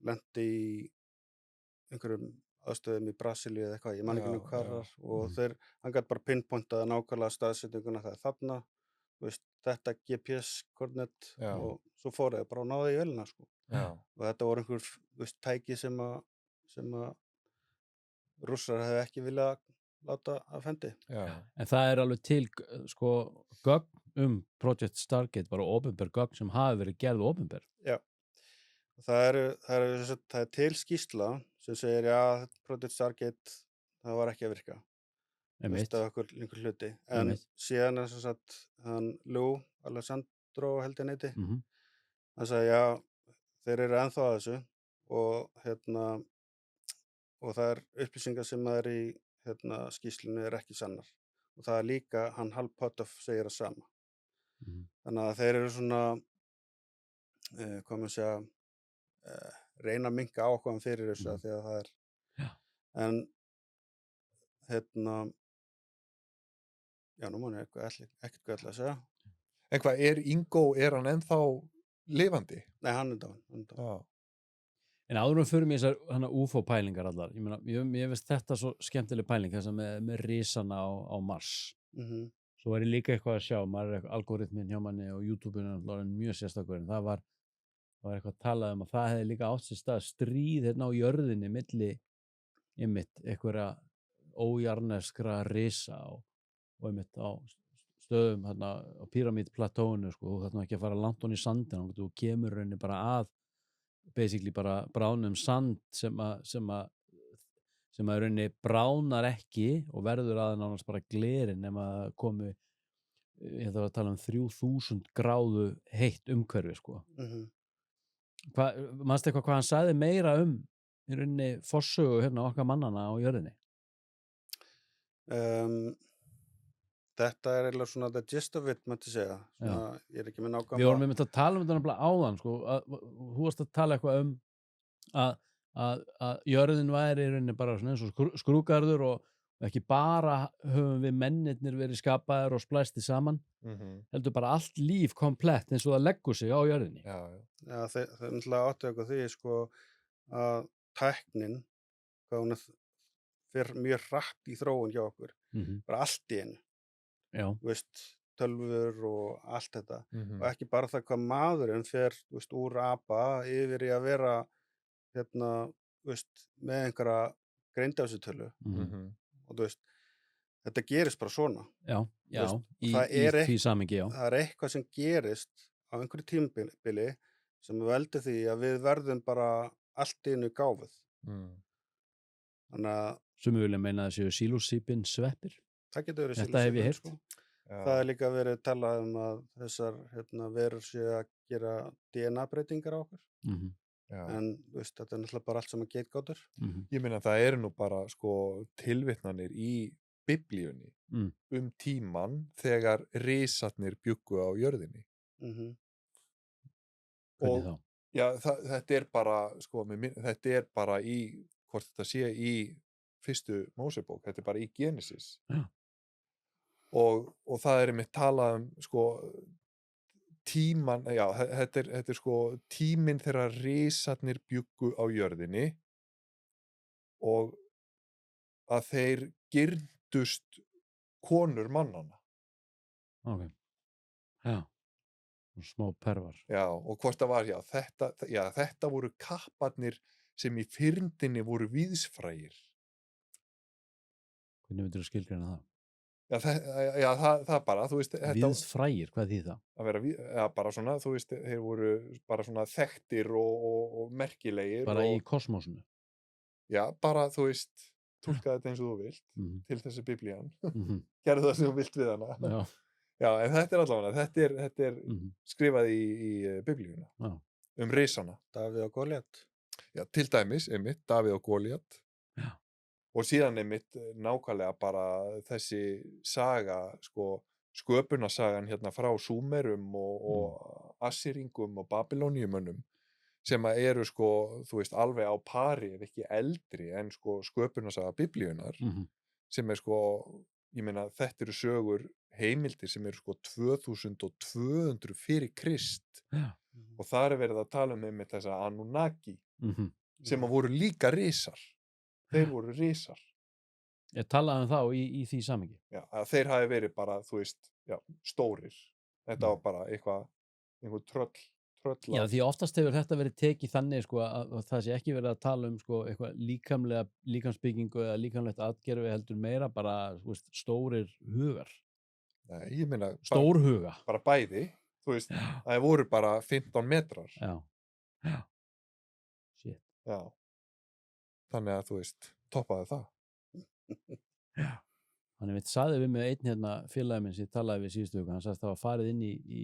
lenti í einhverjum aðstöðum í Brasilíu eða eitthvað, ég man ekki hvað var og hann gæti bara pinpointað nákvæmlega staðsetninguna, það er þarna, þú veist, þetta GPS-koordinat og svo fór það bara og náði í vélina sko. Og þetta voru einhver tæki sem að Rússar hefði ekki viljað láta af hendi. En það er alveg til sko gögn Project Stargate, bara opinber gögn sem hafi verið gerð opinber. Já, það er til skýrsla sem segir Project Stargate það var ekki að virka. Það var einhver hluti. En síðan er sem sagt hann Lou Alessandro held ég neyti. Hann sagði þeir eru ennþá að þessu og það er upplýsingar sem er í skýrslunni er ekki sannar. Og það er líka, hann Hal Puthoff segir það sama. Þannig að þeir eru svona, hvað maður segja, reyna að minnka áhugann fyrir þessu því að það er, en já, nú man ég ekkert hvað ætla að segja. En hvað, Ingo, er hann ennþá lifandi? Nei, hann er dáinn. En áður fyrir mig þessar UFO-pælingar allar, ég meina, ég veist þetta svo skemmtileg pæling, þess að með risana á Mars. Svo er ég líka eitthvað að sjá, maður er algoritminn hjá manni og YouTube-inu mjög sérstakur, en það var eitthvað að tala um að það hefði líka átt sér stað stríð hérna á jörðinni milli einhverja ójarneskra risa og einmitt á stöðum hérna á píramídplatóinu sko, þú þarf ekki að fara langt hon í sandin, þú kemur rauninni bara að basically bara bránum sand sem að í rauninni bránar ekki og verður nánast bara glerin nema að komi, ég ætla að tala 3000 gráðu heitt umhverfi, sko. Manstu eitthvað hvað hann sagði meira í rauninni forsögu hérna okkar mannana á jörðinni? Þetta eiginlega svona the gist of it, mætti segja. Svona, ég ekki með nákvæmlega. Við vorum einmitt að tala þetta nefnilega áðan, sko, þú varst að tala eitthvað að jörðin væri í rauninni bara svona eins og skrúgarður og ekki bara höfum við mennirnir verið skapaðir og splæsti saman, heldur bara allt líf komplett eins og það leggur sig á jörðinni. Já, þeir náttúrulega áttu eitthvað því, sko, að tæknin, hvað hún fer mjög hratt í þróun hjá okkur, bara allt í einu. Já. Þú veist, tölvur og allt þetta. Og ekki bara það hvað maðurinn fer, þú veist, úr apa yfir í að vera hérna, þú veist, með einhverja greindarvísitölu og þú veist, þetta gerist bara svona. Já, veist, í því samhengi, já. Það eitthvað sem gerist á einhverju tímabili sem veldur því að við verðum bara allt í einu gáfuð. Þannig að Sumir vilja meina að séu sílósípin sveppir. Það getur verið Þetta hef ég heyrt. sko. Það er líka verið talað að þessar verur séu að gera DNA-breytingar á okkur. En veist, þetta er náttúrulega bara allt sem að getgátur. Ég meina það eru nú bara sko tilvitnanir í Biblíunni tíman þegar risarnir bjuggu á jörðinni. Hvernig þá? Já, þetta er bara sko, þetta er bara í, hvort þetta sé í fyrstu Mósebók, þetta er bara í Genesis. Já. Og það er einmitt talað sko tíman, já, þetta er sko tíminn þegar risarnir bjuggu á jörðinni og að þeir girndust konur mannanna. Ok. Já. Smá pervar. Já, og hvort það var, þetta voru kapparnir sem í fyrndinni voru víðsfrægir. Hvernig myndirðu skilgreina það? Já, það bara, þú veist... Víðsfrægir, hvað þýðir það? Að vera, bara svona, þú veist, þeir voru bara svona þekktir og merkilegir. Bara í kosmosinu? Já, bara, þú veist, túlkaði þetta eins og þú vilt, til þessi Biblían. Gerðu það sem þú vilt við hana. Já, en þetta er allavega, þetta er skrifað í Biblíuna, risana. Davíð og Góliat. Já, til dæmis, einmitt, Davíð og Góliat. Já. Og síðan einmitt nákvæmlega bara þessi saga, sko, sköpunarsagan hérna frá Súmerum og Assýringum og Babylóníumönnum sem eru sko, þú veist, alveg á pari ef ekki eldri en sko sköpunarsaga Biblíunar sem sko, ég meina, þetta eru sögur heimildir sem eru sko 2200 fyrir Krist og þar er verið að tala einmitt þessa Anunnaki sem að voru líka risar. Þeir voru risar. Ég talaði þá í því samhengi. Já, að þeir hafi verið bara, þú veist, stórir. Þetta var bara einhver tröll. Já, því oftast hefur þetta verið tekið þannig sko að það sé ekki verið að tala sko eitthvað líkamsbyggingu eða líkamlegt atgerfi heldur meira bara, þú veist, stórir hugar. Nei, ég meina... Stórhuga. Bara bæði, þú veist, það voru bara 15 metrar. Já. Shit. Já. Þannig að, þú veist, toppaði það. Já. Þannig við sagði við með einn hérna félagi minn sem ég talaði við síðustu viku, hann sagðist að það var farið inn í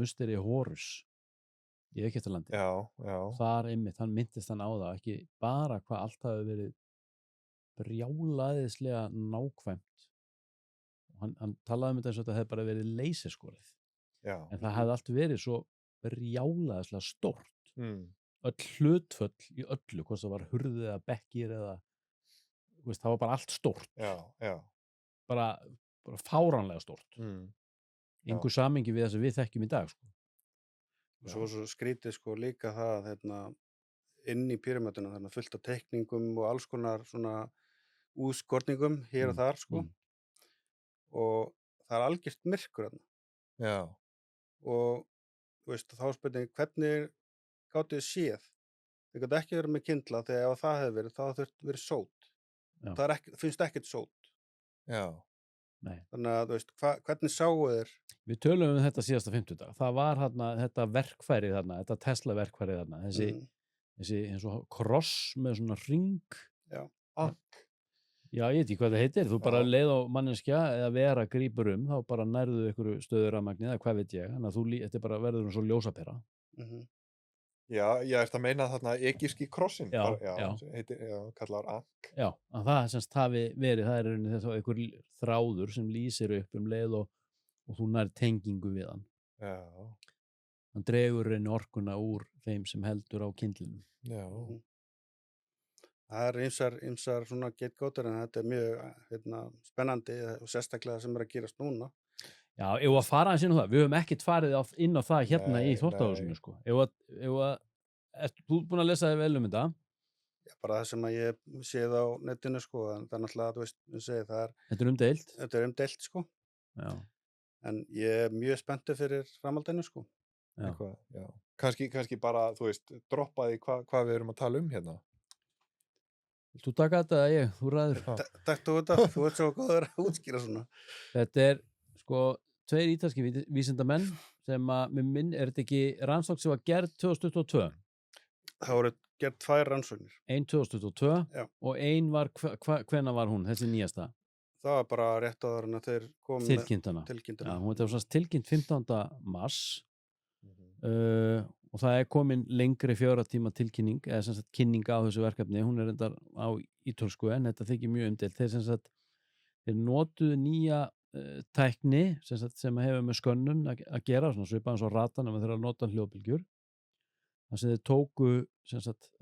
musteri Horus í Egyptalandi. Já. Þar einmitt, hann minntist hann á það, ekki bara hvað allt hafi verið brjálaðislega nákvæmt. Hann talaði um þetta eins og þetta hefði bara verið leysiskorið. Já. En það hefði allt verið svo brjálaðislega stórt. Öll hlutföll í öllu, hvort það var hurðið eða bekkir eða, veist, það var bara allt stórt. Já. Bara fáránlega stórt. Engu samhengi við það sem við þekkjum í dag, sko. Og svo skrítið sko líka það inn í píramíduna, þarna fullt af teikningum og alls konar svona útskorningum hér og þar, sko. Og það er algjört myrkur þarna. Já. Og, þú veist, þá spurning, hvernig gátu þið séð? Þið gátu ekki verið með kyndla þegar ef það hefði verið, þá þurfti verið sót. Það finnst ekkert sót. Já. Nei. Þannig að, þú veist, hvernig sáu þeir? Við tölum þetta síðasta 50 dag. Það var þetta verkfærið þarna, þetta Tesla verkfærið þarna, þessi eins og kross með svona hring. Já. Já, ég veit ekki hvað það heitir, þú bara Já. leið á manneskja eða vera grípur þá bara nærðu ykkur stöður rafmagni eða hvað veit ég, þannig að þetta bara verður svo ljósapera. Já, ég ert að meina þarna egypski krossin. Já, kallar Ankh. Já, að það semst hafi verið, það rauninni þess að einhver þráður sem lýsir upp leið og þú nær tengingu við hann. Já. Hann dregur rauninni orkuna úr þeim sem heldur á kyndlinum. Já. Það er ýmsar svona getgótur en þetta er mjög spennandi og sérstaklega sem að gerast núna. Já, ef að fara aðeins inn á það, við höfum ekkert farið inn á það hérna í þvottahúsinu, sko. Þú búin að lesa þig vel þetta? Já, bara það sem að ég séð á netinu, sko, en það er náttúrulega, þú veist, ég segi, Þetta er umdeilt? Þetta er umdeilt, sko. Já. En ég er mjög spenntur fyrir framhaldinu, sko. Já. Já. Kannski bara, þú veist, droppa því hvað við erum að tala hérna. Vilt þú taka þetta eða ég? Þú ræður. Takk þú þetta, þú ert svo góður að útskýra svona. Þetta er, sko, 2 ítalski vísindamenn sem að, er þetta ekki rannsókn sem var gerð 2022? Það voru gerð 2 rannsóknir. Ein 2022 Já. Og ein var, hvenær var hún, þessi nýjasta? Það var bara rétt áður en að þeir komu tilkynntana. Já, hún var svona tilkynnt 15. mars og það er komin lengri 4 tíma tilkynning eða sem sagt kynning á þessu verkefni, hún er reyndar á ítölsku en þetta þykir mjög umdeilt. Þeir notuðu nýja tækni sem hefur með skönnun að gera, svona svipað eins og ratan ef þeir eru að nota hljóðbylgjur. Þannig að þeir tóku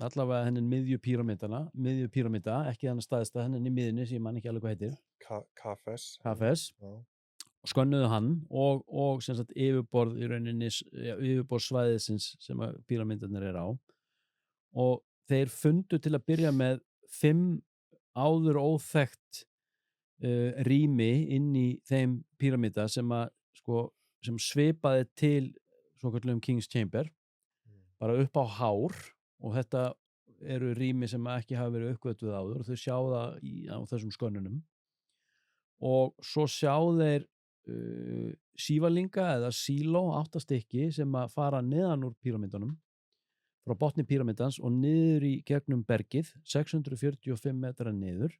allavega hennin miðju píramída, ekki þannig staðista hennin í miðjunni sem ég man ekki alveg hvað heitir. Kafes. Skönnuðu hann og sem sagt yfirborð í rauninni, yfirborð svæðisins sem að píramídarnir á og þeir fundu til að byrja með 5 áður óþekkt rými inn í þeim píramída sem svipaði til svokallum King's Chamber bara upp á hár og þetta eru rými sem ekki hafa verið uppgötvuð áður og þau sjá það á þessum skönnunum og svo sjá þeir sívalinga eða síló 8 stykki sem að fara neðan úr píramídunum frá botni píramídans og niður í gegnum bergið 645 metra niður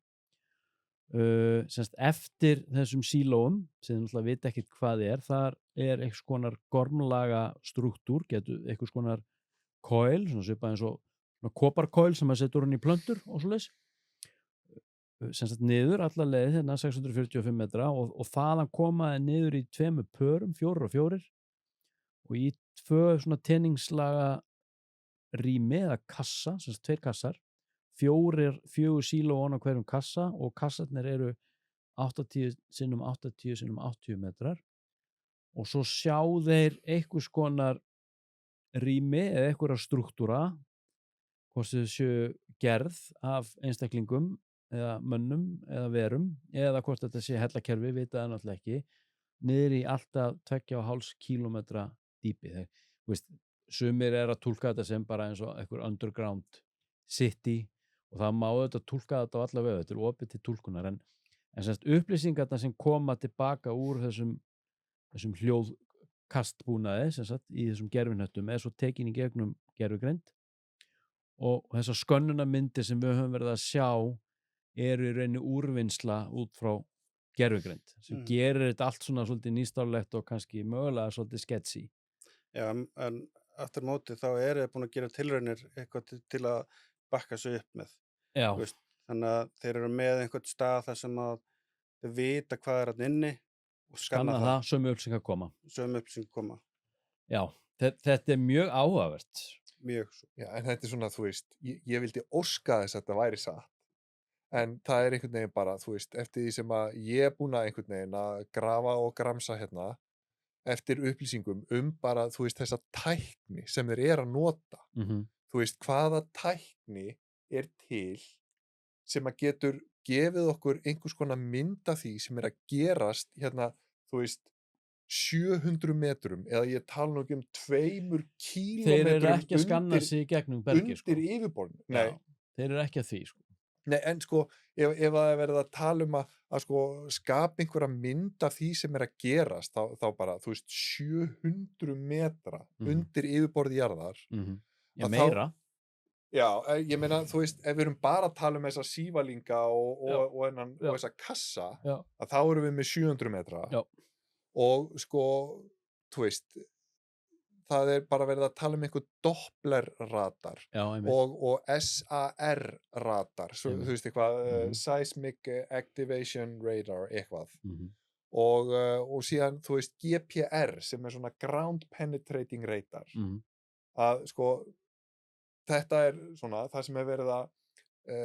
eftir þessum sílóum sem náttúrulega vita ekkert hvað þar er einhvers konar gormlaga strúktúr, einhvers konar coil, svona svipað eins og koparcoil sem að setja úr hann í plöntur og svoleiðis niður alla leið hérna 645 metra og þaðan komaði niður í 2 pörum, 4 og 4 og í 2 svona teningslaga rými eða kassa, 2 kassar 4 síló á hverjum kassa og kassarnir eru 80 sinnum 80 sinnum 80 metrar og svo sjá þeir einhvers konar rými eða einhverja strúktúra hvort þau séu gerð af einstaklingum eða mönnum eða verum eða hvort þetta sé hellakerfi, vita það náttúrulega ekki niður í alltaf 2,5 kílómetra dýpi. Sumir að túlka þetta sem bara eins og einhver underground city og það má auðvitað túlka þetta á alla vegu, þetta er opið til túlkunar en upplýsingarna sem koma tilbaka úr þessum hljóðkastbúnaði í þessum gerfinöttum svo tekin í gegnum gerfigreind og þessar skönnunarmyndir sem við höfum verið að sjá eru í rauninni úrvinnsla út frá gerfigreind sem gerir þetta allt svona svolítið nýstárlegt og kannski mögulega svolítið sketchy. Já, en aftur móti þá eru þeir búin að gera tilraunir eitthvað til að bakka sig upp með. Já. Þannig að þeir eru með einhvern stað þar sem að þeir vita hvað er þarna inni og skanna það. Sömu upplýsingar koma. Já, þetta er mjög áhugavert. Mjög svo. Já, en þetta er svona, þú veist, ég vildi óska þess að þetta væri satt. En það er einhvern veginn bara, þú veist, eftir því sem að ég er búin að einhvern veginn að grafa og gramsa hérna, eftir upplýsingum bara, þú veist, þessa tækni sem þeir að nota. Þú veist, hvaða tækni er til sem að getur gefið okkur einhvers konar mynd af því sem að gerast hérna, þú veist, 700 metrum, eða ég tala nú ekki 2 kílómetrum þeir eru ekki að skanna sig í gegnum bergi, undir yfirborðinu. Nei. Já, þeir eru ekki að því, Nei, en ef það er verið að tala að skapa einhverja mynd af því sem að gerast, þá bara, þú veist, 700 metra undir yfirborði jarðar. Já, meira. Já, ég meina, þú veist, ef við erum bara að tala um þessa sívalinga og Já, já, þessa kassa, já, að þá erum við með 700 metra já, og sko, þú veist, það er bara verið að tala um einhver Doppler-radar já, einmitt, og SAR-radar, þú einmitt. veist eitthvað, Mhm, Seismic Activation Radar, eitthvað. mhm, Og síðan, þú veist, GPR sem er svona Ground Penetrating Radar. mhm. Að sko, þetta er svona það sem er verið að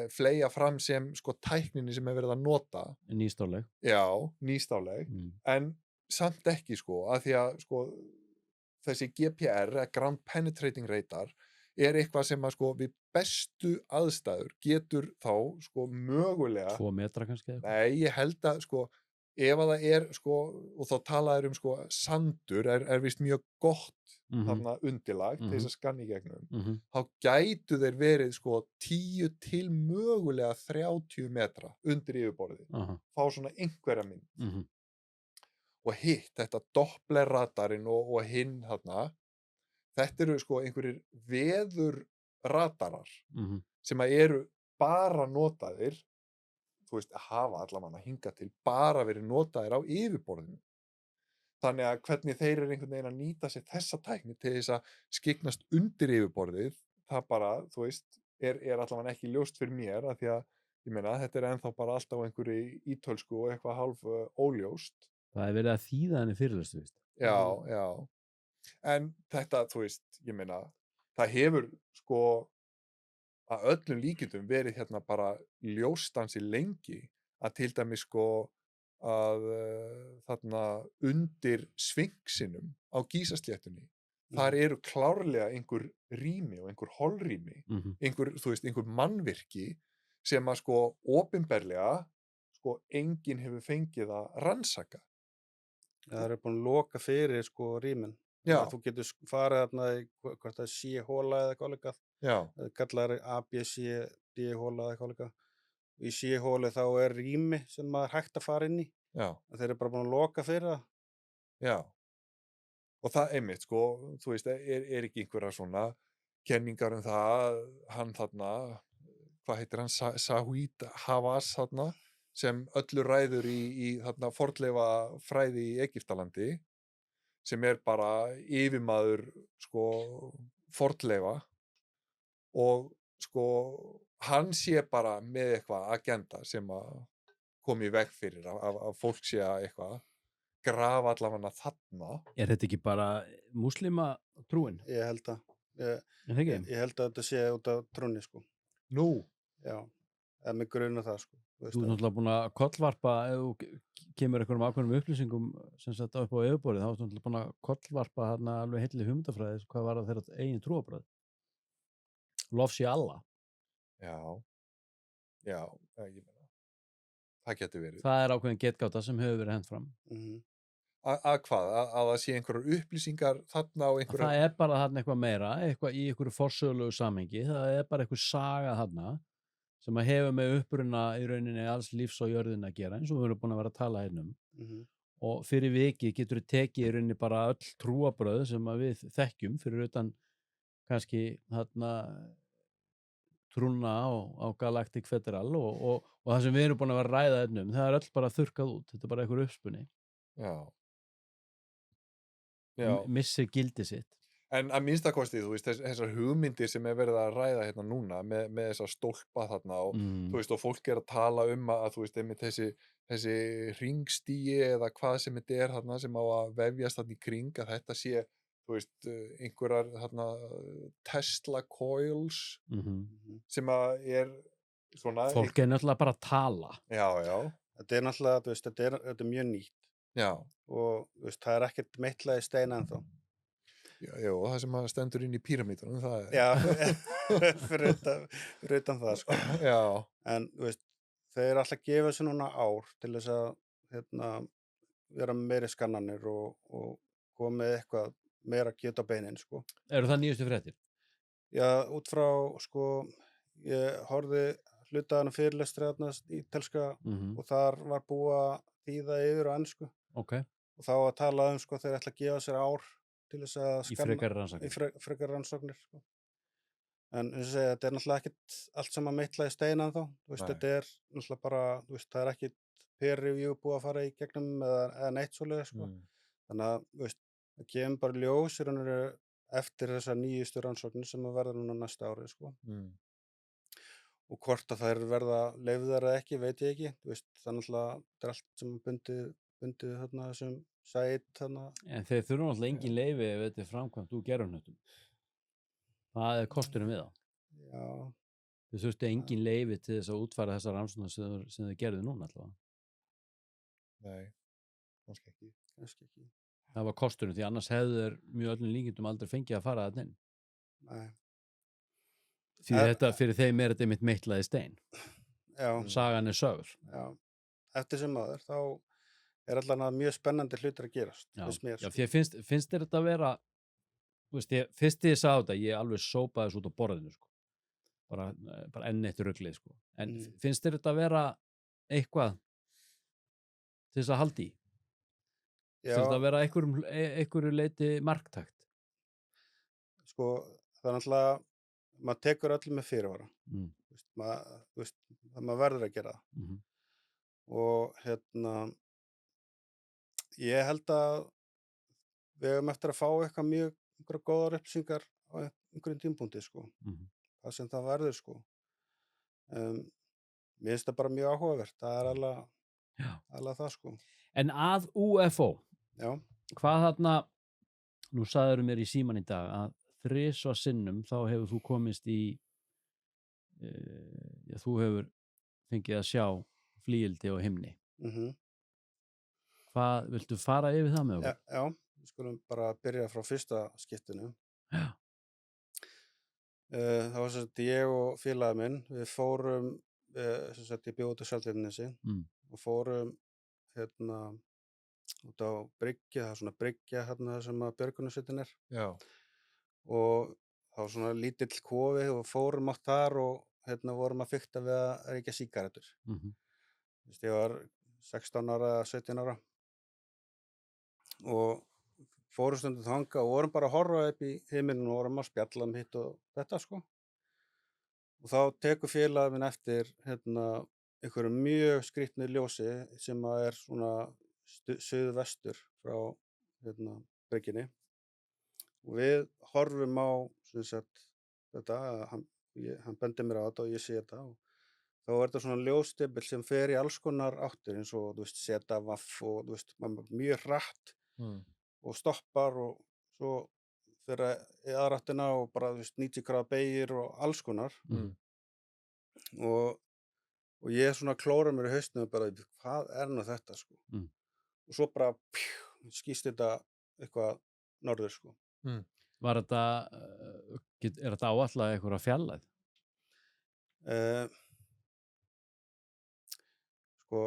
fleygja fram sem sko tækninni sem er verið að nota. Nýstárleg. Já, nýstáleg. En samt ekki sko, að því að sko þessi GPR, Ground Penetrating Radar, er eitthvað sem að sko við bestu aðstæður getur þá sko mögulega 2 metra kannski eitthvað. Nei, ég held að sko ef að það er sko, og þá talaður sko sandur er vist mjög gott þarna undirlag til þess að skanna í gegnum, þá gætu þeir verið sko 10 til mögulega 30 metra undir yfirborðið, fá svona einhverja mynd. Og hitt, þetta Doppler-radarinn og hinn þarna, þetta eru sko einhverjir veðurradarar sem að eru bara notaðir, þú veist, hafa allavega hingað til bara verið notaðir á yfirborðinu. Þannig að hvernig þeir eru einhvern veginn að nýta sér þessa tækni til þess að skyggnast undir yfirborðið, það bara, þú veist, er allavega ekki ljóst fyrir mér, af því að, ég meina, þetta er ennþá bara alltaf á einhverju ítölsku og eitthvað hálf óljóst. Það er verið að þýða henni fyrirlestu, veist. Já, já. En þetta, þú veist, ég meina, það hefur sko að öllum líkindum verið hérna bara ljóstansi lengi að til dæmis sko að þarna undir Sfinksinum á Gísasléttunni, þar eru klárlega einhver rými og einhver holrými, einhver, þú veist, einhver mannvirki sem að sko opinberlega sko enginn hefur fengið að rannsaka. Það eru búin að loka fyrir sko rýmin. Já. Þú getur farið þarna í hvort það sé hóla eða eitthvað líka. Já. Það kallar ABC, D hóla eða eitthvað líka. Í C hóli þá er rými sem maður hægt að fara inn í. Já. Þeir eru bara búin að loka fyrir það. Já. Og það einmitt sko, þú veist, er ekki einhverja svona kenningar það, hann þarna, hvað heitir hann, Sahid Hawass þarna, sem öllu ræður í þarna fornleifa fræði í Egyptalandi, sem er bara yfirmaður sko fornleifa og sko hann sé bara með eitthvað agenda sem að komi í veg fyrir að fólk sé að eitthvað grafa allavega þarna. Er þetta ekki bara múslima trúin? Ég held að. Ég held að þetta sé út af trúnni sko. Nú? Já, eða mig grunar það sko. Þú ert náttúrulega búin að kollvarpa, ef þú kemur einhverjum ákveðnum upplýsingum sem sett upp á yfirborðið, þá ertu náttúrulega búin að kollvarpa hérna alveg heilli hugmyndafræði, hvað var það þeirra eigin trúarbrögð? Lofs í alla. Já, ég meina, það getur verið. Það er ákveðin getgáta sem hefur verið hent fram. Að hvað? Að það sé einhverjar upplýsingar þarna og einhverjar... Það er bara þarna eitthvað meira, eitthvað í einhverju forsögulegu samhengi, það er bara einhver saga þarna sem að hefur með uppruna í rauninni alls lífs og jörðin að gera, eins og við erum búin að vera að tala hérna og fyrir vikið getur við tekið í rauninni bara öll trúarbrögð sem að við þekkjum fyrir utan kannski þarna trúna á Galactic Federal og það sem við erum búin að vera að ræða hérna það er öll bara þurrkað út, þetta er bara einhver uppspunni. Já. Missir gildi sitt. En að minnstakosti, þú veist, þessar hugmyndir sem er verið að ræða hérna núna með þessar stólpa þarna og þú veist, og fólk er að tala að þú veist, einmitt þessi hringstíi eða hvað sem þetta er þarna sem á að vefjast þarna í kring, að þetta sé, þú veist, einhverjar þarna Tesla coils sem að er svona... Fólk er náttúrulega bara að tala. Já. Þetta er náttúrulega, þú veist, þetta er mjög nýtt. Já. Og, þú veist, það er ekkert meitlað í steina ennþá. Já, það sem að stendur inn í píramítunum, það er... Já, fyrir utan það, sko. Já. En, þú veist, þeir alltaf gefa sér núna ár til þess að, vera meiri skannanir og koma með eitthvað meira kjöt á beinin, sko. Eru það nýjustu fréttir? Já, út frá, sko, ég horfði hlutaðan fyrirlestri þarna ítalska og þar var búið að þýða yfir á ensku. Ok. Og þá að tala sko, þeir ætla að gefa sér ár til þess að skanna í frekari rannsóknir. Í frekari rannsóknir, sko. En eins og segja, þetta náttúrulega ekkert allt saman meitlað í stein ennþá. Nei. Þetta náttúrulega bara, það ekkert peer review búið að fara í gegnum eða neitt svoleiðis, sko. Þannig að, það kemur bara ljós í raun og veru eftir þessar nýjustu rannsóknir sem að verða núna næsta árið, sko. Og hvort að þær verða leyfðar eða ekki, veit ég ekki. Það er náttúrulega, þetta allt sem bundið þarna þessum sæt þarna. En þeir þurfa náttúrulega engin leyfi ef þetta er framkvæmt úr gerðarhnöttum. Það er kosturinn við það. Já. Þau þurftu engin leyfi til þess að útfæra þessar rannsóknir sem þau gerðu núna allavega. Nei, kannski ekki. Það var kosturinn, því annars hefðu þeir mjög öllum líkindum aldrei fengið að fara þarna inn. Nei. Því þetta fyrir þeim er þetta mitt meitlað í stein. Já. Sagan er sögð. Já. Eftir sem aður, þá er allavega mjög spennandi hlutir að gerast. Já, mér, já, því finnst þér þetta að vera, fyrst ég sagði þetta, ég alveg sópaði þessu út á borðinu, sko. Bara enn eitt ruglið, sko. En finnst þér þetta að vera eitthvað til þess að halda í? Til þess að vera einhverju leiti marktækt? Sko, það er náttúrulega, maður tekur öllum með fyrirvara. Maður verður að gera það. Og ég held að við höfum eftir að fá einhverja góðar upplýsingar á einhverjum tímpúnti, sko. Það sem það verður, sko. Mér finnst það bara mjög áhugavert. Það er alveg það, sko. En að UFO, já. Hvað þarna, nú sagðirðu mér í síman í dag að 3 sinnum þá hefur þú komist í, þú hefur fengið að sjá flygildi á himni. Hvað, viltu fara yfir það með okkur? Já, við skulum bara byrja frá fyrsta skiptinu. Já. Það var sem sagt ég og félagi minn, við fórum, sem sagt ég bjó út á Seltjarnarnesi og fórum út á bryggju, það er svona bryggja sem að björgunarsveitin er. Já. Og það var svona lítill kofi og fórum átt þar og vorum að fikta við að reykja sígarettur. Ég var 16 ára, 17 ára og fórum stundum þangað og vorum bara að horfa upp í himinn og vorum að spjalla hitt og þetta, sko. Og þá tekur félagi minn eftir einhverju mjög skrýtnu ljósi sem að er svona suðvestur frá bryggjunni. Og við horfum á sem sagt þetta, hann bendir mér á þetta og ég sé þetta og þá er þetta svona ljósstipill sem fer í alls konar áttir eins og seta vaff og mjög hratt og stoppar og svo fyrir í aðra áttina og bara 90 gráða beygir og alls konar. Og ég svona klóra mér í hausnum og bara, hvað er nú þetta, sko? Og svo bara skýst þetta eitthvað norður, sko. Var þetta, er þetta áallega einhverja fjarlægð? Sko,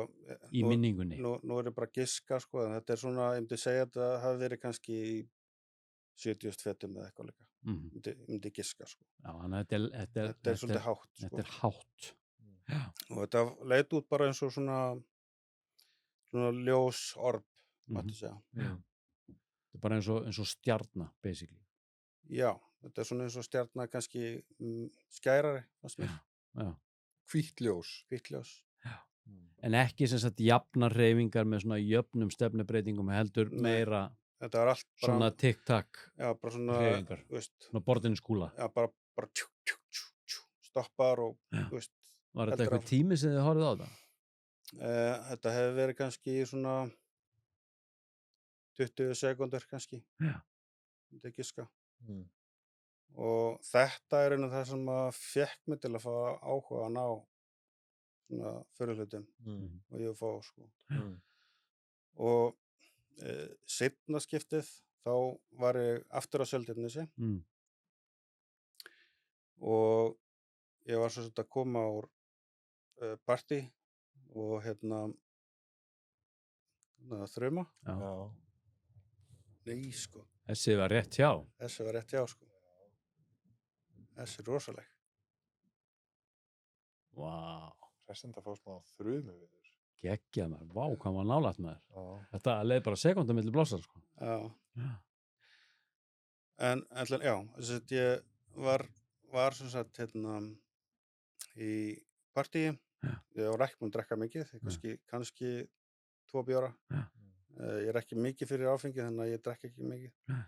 í minningunni? Nú er ég bara að giska, sko, en þetta er svona, ég myndi segja að þetta hafi verið kannski í 70 fetum eða eitthvað líka. Ég myndi giska, sko. Já, þannig að þetta er svolítið hátt, sko. Þetta er hátt. Já. Og þetta leit út bara eins og svona ljós orb, mætti segja. Þetta er bara eins og stjarna, basically. Já, þetta er svona eins og stjarna kannski skærari, fannst mér. Já. Hvítt ljós. Hvítt ljós. Já. En ekki sem sagt jafnar hreyfingar með svona jöfnum stefnubreitingum heldur meira þetta var allt bara svona tikk-takk hreyfingar. Svona borðinskúla. Já, bara stoppar og Var þetta eitthvað tími sem þið horfið á það? Þetta hefði verið kannski svona 20 sekúndur kannski. Já. Þetta giska. Og þetta er einu af það sem að fékk mig til að fá áhuga að ná svona furðuhlutum og ég fá, sko. Og seinna skiptið þá var ég aftur á Seltjarnarnesi og ég var svo að koma úr partí og þruma. Já. Nei, sko. Þessi var rétt hjá. Þessi var rétt hjá, sko. Þessi er rosaleg. Vá. Hressandi að fá smá þrumu við þér. Geggjað maður. Vá, hvað var nálægt maður. Já. Þetta leið bara sekúnda milli blossar, sko. Já. En já, þess að ég var var sem sagt í partíi. Já. Ég var ekki búinn að drekka mikið, kannski 2 bjóra. Já. Ég er ekki mikið fyrir áfengi, þannig að ég drekk ekki mikið. Já.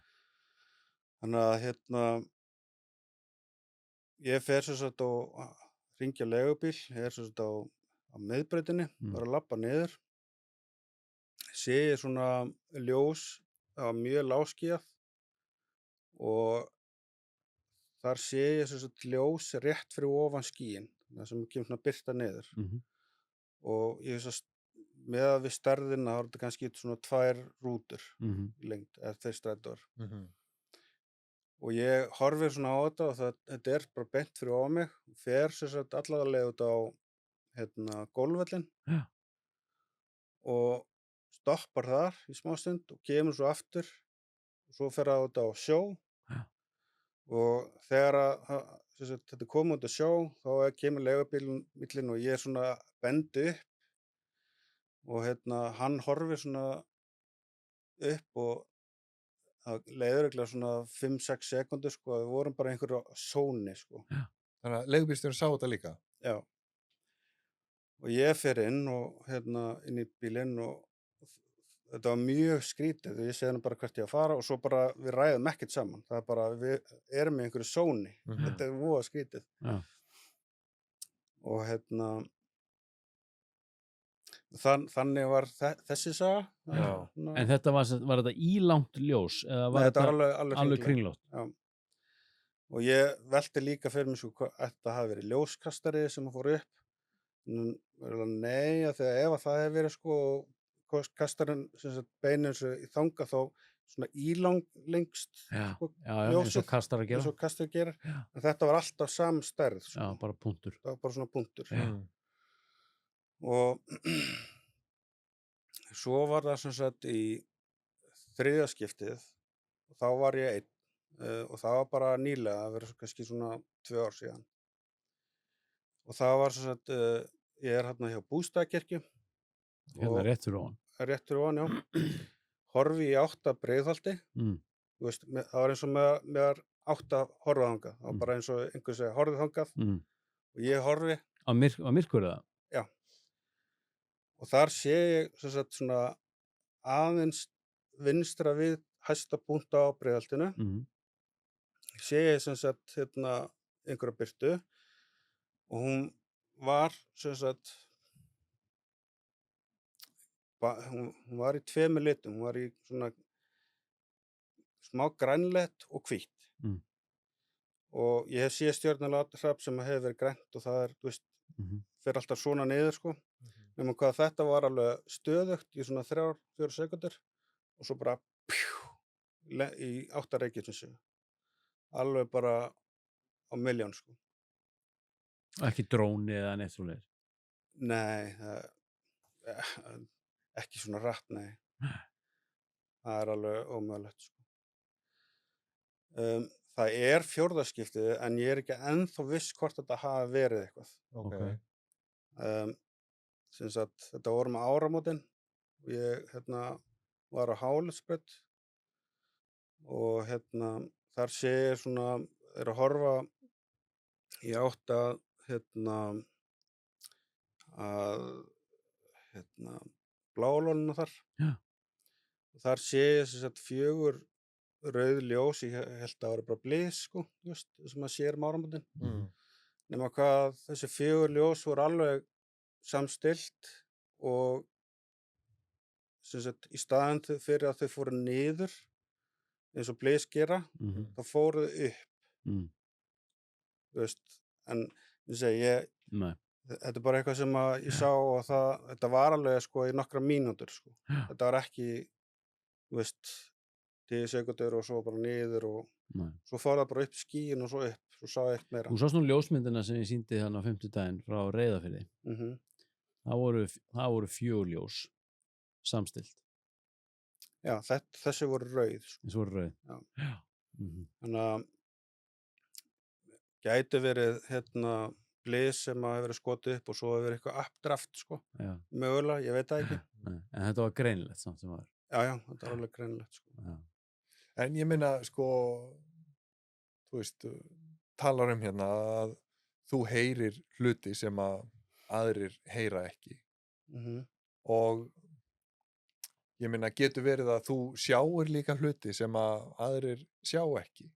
Þannig að ég fer sem sagt og hringi á leigubíl, ég er sem sagt á miðbrautinni, var að labba niður. Sé ég svona ljós, það var mjög lágskýjað og þar sé ég sem sagt ljós rétt fyrir ofan skýin, það sem kemur svona birta niður. Og ég veist með við stærðina, þá er þetta kannski svona 2 rútur í lengd, eða 2 strætóar. Og ég horfi svona á þetta og þetta er bara beint fyrir ofan mig, fer sem sagt allavega leið út á golfvöllinn. Já. Og stoppar þar í smástund og kemur svo aftur og svo fer það út á sjó. Já. Og þegar þetta kom út á sjó, þá kemur leigubílinn millinn og ég er svona bendi upp og hann horfir svona upp og það leið örugglega svona 5-6 sekúndur sko, við vorum bara einhverju sóni sko. Já. Þannig að leigubílstjórinn sá þetta líka? Já. Og ég fer inn og inn í bílinn og þetta var mjög skrítið og ég segi hann bara hvert ég að fara og svo bara við ræðum ekkert saman. Það er bara, við erum í einhverju sóni. Þetta er voða skrítið. Já. Og þannig var þessi saga. En þetta var þetta ílangt ljós eða var þetta alveg kringlótt? Já. Og ég velti líka fyrir mig sko hvað þetta hafi verið ljóskastari sem fór upp. Nei, þegar ef að það hefði verið sko kastarinn sem sagt beinin í þanga þá svona ílengst sko, eins og kastar að gera. Eins og kastar gerir. En þetta var alltaf sam stærð. Sko. Já, bara punktur. Það var bara svona punktur. Já. Og svo var það sem sagt í 3. skiptið og þá var ég einn og það var bara nýlega, það verið kannski svona 2 ár síðan. Og það var sem sagt, ég er hérna hjá Bústaðakirkju. Hérna rétt fyrir ofan. Rétt fyrir ofan, já. Horfi í átt að Breiðholti. Þú veist, það var eins og með átt að horfa þangað. Það var bara eins og einhver segja, horfið þangað. Og ég horfi. Á myrkur eða? Já. Og þar sé ég sem sagt svona aðeins vinstra við hæsta punkta á Breiðholtinu. Sé ég sem sagt einhverja birtu og hún var sem sagt hún var í 2 litum, hún var í svona smá grænlett og hvítt. Og ég hef séð stjörnuhrap sem hefur verið grænt og það þú veist, fer alltaf svona niður sko. Nema hvað þetta var alveg stöðugt í svona 3-4 sekúndur og svo bara í átt að Reykjanesinu. Alveg bara á milljón sko. Ekki dróni eða neitt svoleiðis? Nei, ekki svona hratt, nei. Það er alveg ómögulegt sko. Það er 4. skiptið en ég er ekki ennþá viss hvort þetta hafi verið eitthvað. Okay. Sem sagt, þetta voru með áramótin og ég var á Hálsbraut og þar sé ég svona, er að horfa í átt að Bláalónina þar. Já. Og þar sé ég sem sagt 4 rauð ljós, ég held að það var bara blis sko, just, sem að sér áramótin. Nema hvað þessi 4 ljós voru alveg samstillt og sem sagt í staðinn fyrir að þau fóru niður eins og blis gera, þá fóru þau upp. Þú veist, en ég segi, þetta er bara eitthvað sem að ég sá og þetta var alveg sko í nokkra mínútur sko. Þetta var ekki, þú veist, 10 sekúndur og svo bara niður og svo fór það bara upp skýin og svo upp, svo sá ég eitt meira. Þú sást nú ljósmyndina sem ég sýndi þannig á 50 frá Reyðarfirði. Það voru 4 ljós samstillt. Já, þessi voru rauð. Sko. Þessi voru rauð. Já. Þannig að gæti verið blis sem að hefur verið skotið upp og svo hefur verið eitthvað updraft sko. Já. Mögulega, ég veit það ekki. En þetta var greinilegt samt sem var. Já, þetta var alveg greinilegt sko. Já. En ég meina sko, þú veist, talar hérna að þú heyrir hluti sem að aðrir heyra ekki og ég meina getur verið að þú sjáir líka hluti sem að aðrir sjá ekki.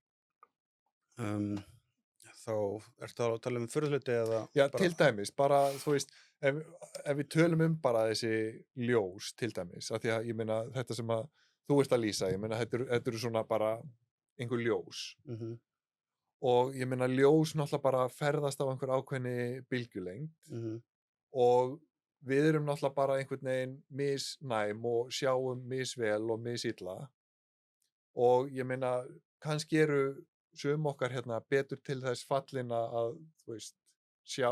Þá ertu að tala furðuhluti eða Já, til dæmis, bara þú veist, ef við tölum bara þessi ljós til dæmis, af því að ég meina þetta sem að þú ert að lýsa, ég meina þetta eru svona bara einhver ljós og ég meina ljós náttúrulega bara ferðast á einhver ákveðni bylgjulengd og við erum náttúrulega bara einhvern veginn misnæm og sjáum misvel og misilla og ég meina kannski eru sum okkar hérna betur til þess fallin að þú veist, sjá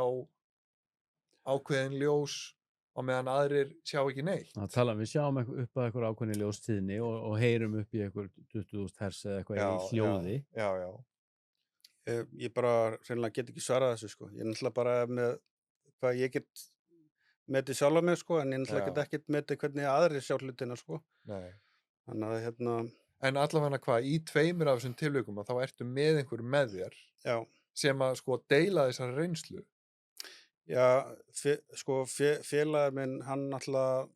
ákveðin ljós á meðan aðrir sjá ekki neitt. Við sjáum upp að einhver ákveðni ljóstíðni og heyrum upp í einhver 20.000 hertz eða eitthvað í hljóði. Já. Ég bara hreinlega get ekki svarað þessu sko. Ég náttúrulega bara með hvað ég get metið sjálf mig sko, en ég náttúrulega get ekkert metið hvernig aðrir sjá hlutina sko. Nei. Þannig að En allavega hvað, í 2 af þessum tilvikum að þá ertu með einhver með þér sem að sko deila þessari reynslu. Já, félagið minn, hann náttúrulega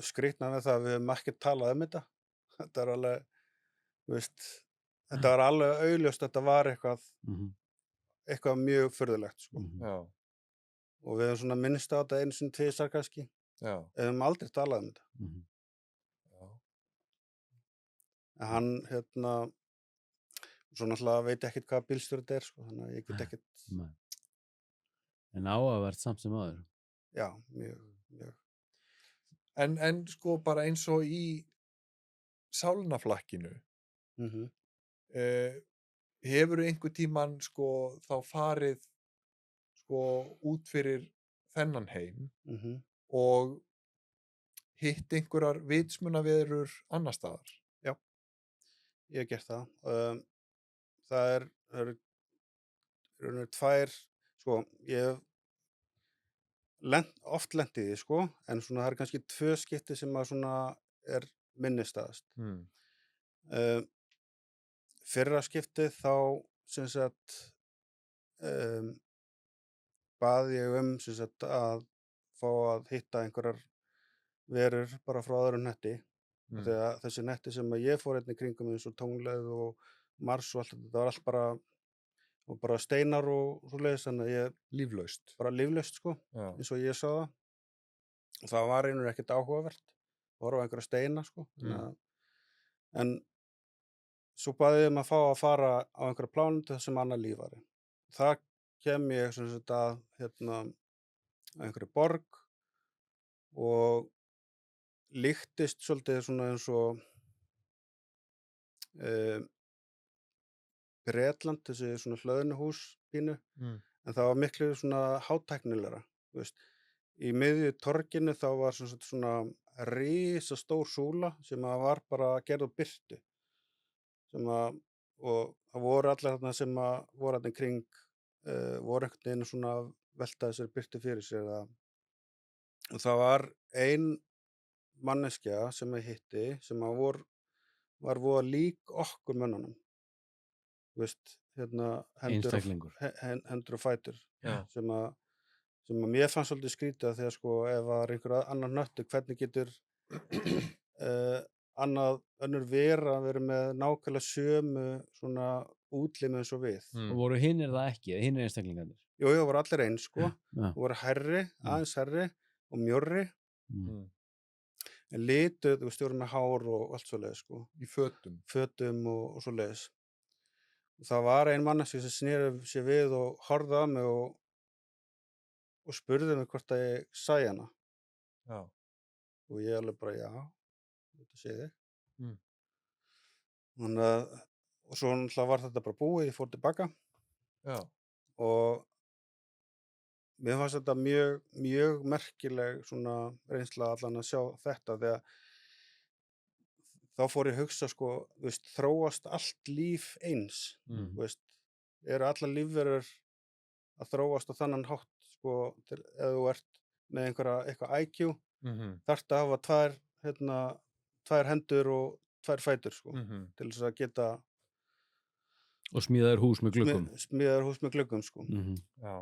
skrýtna við það að við höfum ekki talað þetta. Þetta alveg, þú veist, þetta var alveg augljóst, þetta var eitthvað mjög furðulegt sko. Já. Og við höfum svona minnst á þetta einu sinni tvisvar kannski. Já. Við höfum aldrei talað þetta. Hann, svo náttúrulega veit ekkert hvað bílstjóri þetta sko, þannig að ég get ekkert. En áhugavert samt sem áður. Já, mjög. En sko bara eins og í sálnaflakkinu, hefurðu einhvern tímann sko þá farið sko út fyrir þennan heim og hitt einhverjar vitsmunaverur annar staðar? Já, ég hef gert það. Það eru 2, sko, ég hef oft lent í því, sko, en svona það eru kannski 2 skipti sem að svona er minnistaðast. Fyrra skiptið þá sem sagt bað ég sem sagt að fá að hitta einhverjar verur bara frá öðrum netti. Þegar þessi netti sem að ég fór einnig kringum eins og Tungleið og Mars og allt þetta var allt bara steinar og svoleiðis, þannig að ég líflaust. Bara líflaust sko, eins og ég sá það. Og það var einhver ekkert áhugavert. Það voru einhverja steina sko. En svo baði ég að fá að fara á einhverja plánetu sem annað líf var. Það kem ég sem sagt að einhverju borg og líktist svolítið svona eins og Bretland, þessi svona hlöðnuhús pínu, en það var miklu svona hátæknilegra, þú veist. Í miðju torginu þá var svona risastór súla sem var bara gerð úr birtu, og það voru allir þarna sem voru þarna kring, voru einhvern veginn svona að velta þessari birtu fyrir sér. Og það var ein manneskja sem ég hitti sem var voða lík okkur mönnunum, þú veist, hendur og fætur, sem að mér fannst svolítið skrítið, þegar sko ef það er einhver annar hnöttur, hvernig getur önnur vera verið með nákvæmlega sömu svona útlimi eins og við. Og voru hinir það ekki, hinir einstaklingarnir? Jú, voru allir eins sko, voru hærri, aðeins hærri og mjórri. En lituð, þú veist, voru með hár og allt svoleiðis sko. Í fötum og svoleiðis. Og það var ein manneskja sem sneri sér við og horfði á mig og spurði mig hvort að ég sæi hana. Já. Og ég alveg bara, já, þetta sé þig. Þannig að, og svo náttúrulega var þetta bara búið, ég fór tilbaka. Já. Og mér fannst þetta mjög merkileg svona reynsla allan að sjá þetta, þegar þá fór ég að hugsa sko, þú veist, þróast allt líf eins, þú veist, eru allar lífverur að þróast á þannan hátt sko, ef þú ert með eitthvað IQ, þarftu að hafa tvær hendur og 2 fætur sko, til þess að geta Og smíðaður hús með gluggum. Smíðaður hús með gluggum, sko. Já.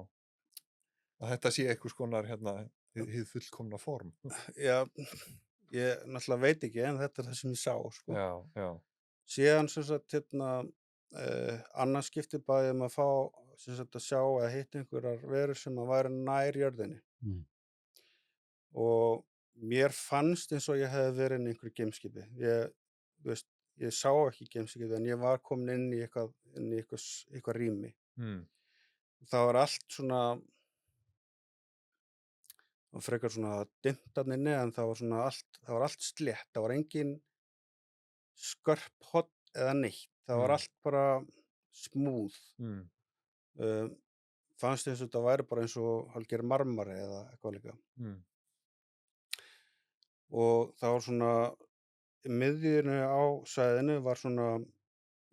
Að þetta sé einhvers konar hið fullkomna form. Já, ég náttúrulega veit ekki, en þetta það sem ég sá, sko. Já. Síðan sem sagt annað skipti bæði að fá sem sagt að sjá eða hitta einhverjar verur sem að væri nær jörðinni. Og mér fannst eins og ég hefði verið inn í einhverju geimskipi. Ég sá ekki geimskipið, en ég var komin inn í eitthvað rými. Það var allt svona og frekar svona dimmt þarna inni, en það var allt slétt. Það var engin skörp horn eða neitt. Það var allt bara smúð. Fannst eins og þetta væri bara eins og hálfgerð marmari eða eitthvað líka. Og það var svona í miðjunni á svæðinu var svona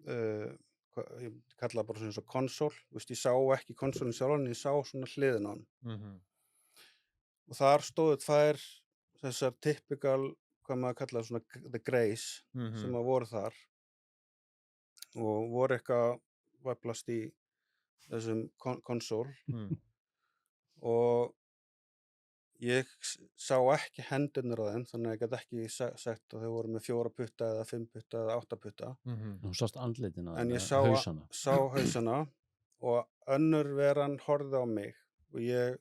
ég kalla það bara svona eins og konsól. Ég sá ekki konsólinn sjálfan, en ég sá svona hliðina á hann. Og þar stóðu tvær þessar typical, hvað maður kallar svona the greys, sem að voru þar og voru eitthvað væflast í þessum konsól. Og ég sá ekki hendurnar á þeim, þannig að ég gat ekki sagt að þau voru með 4 putta eða 5 putta eða 8 putta. Þú sást andlitin á þeim, En ég hausana. sá hausana og önnur veran horfði á mig og ég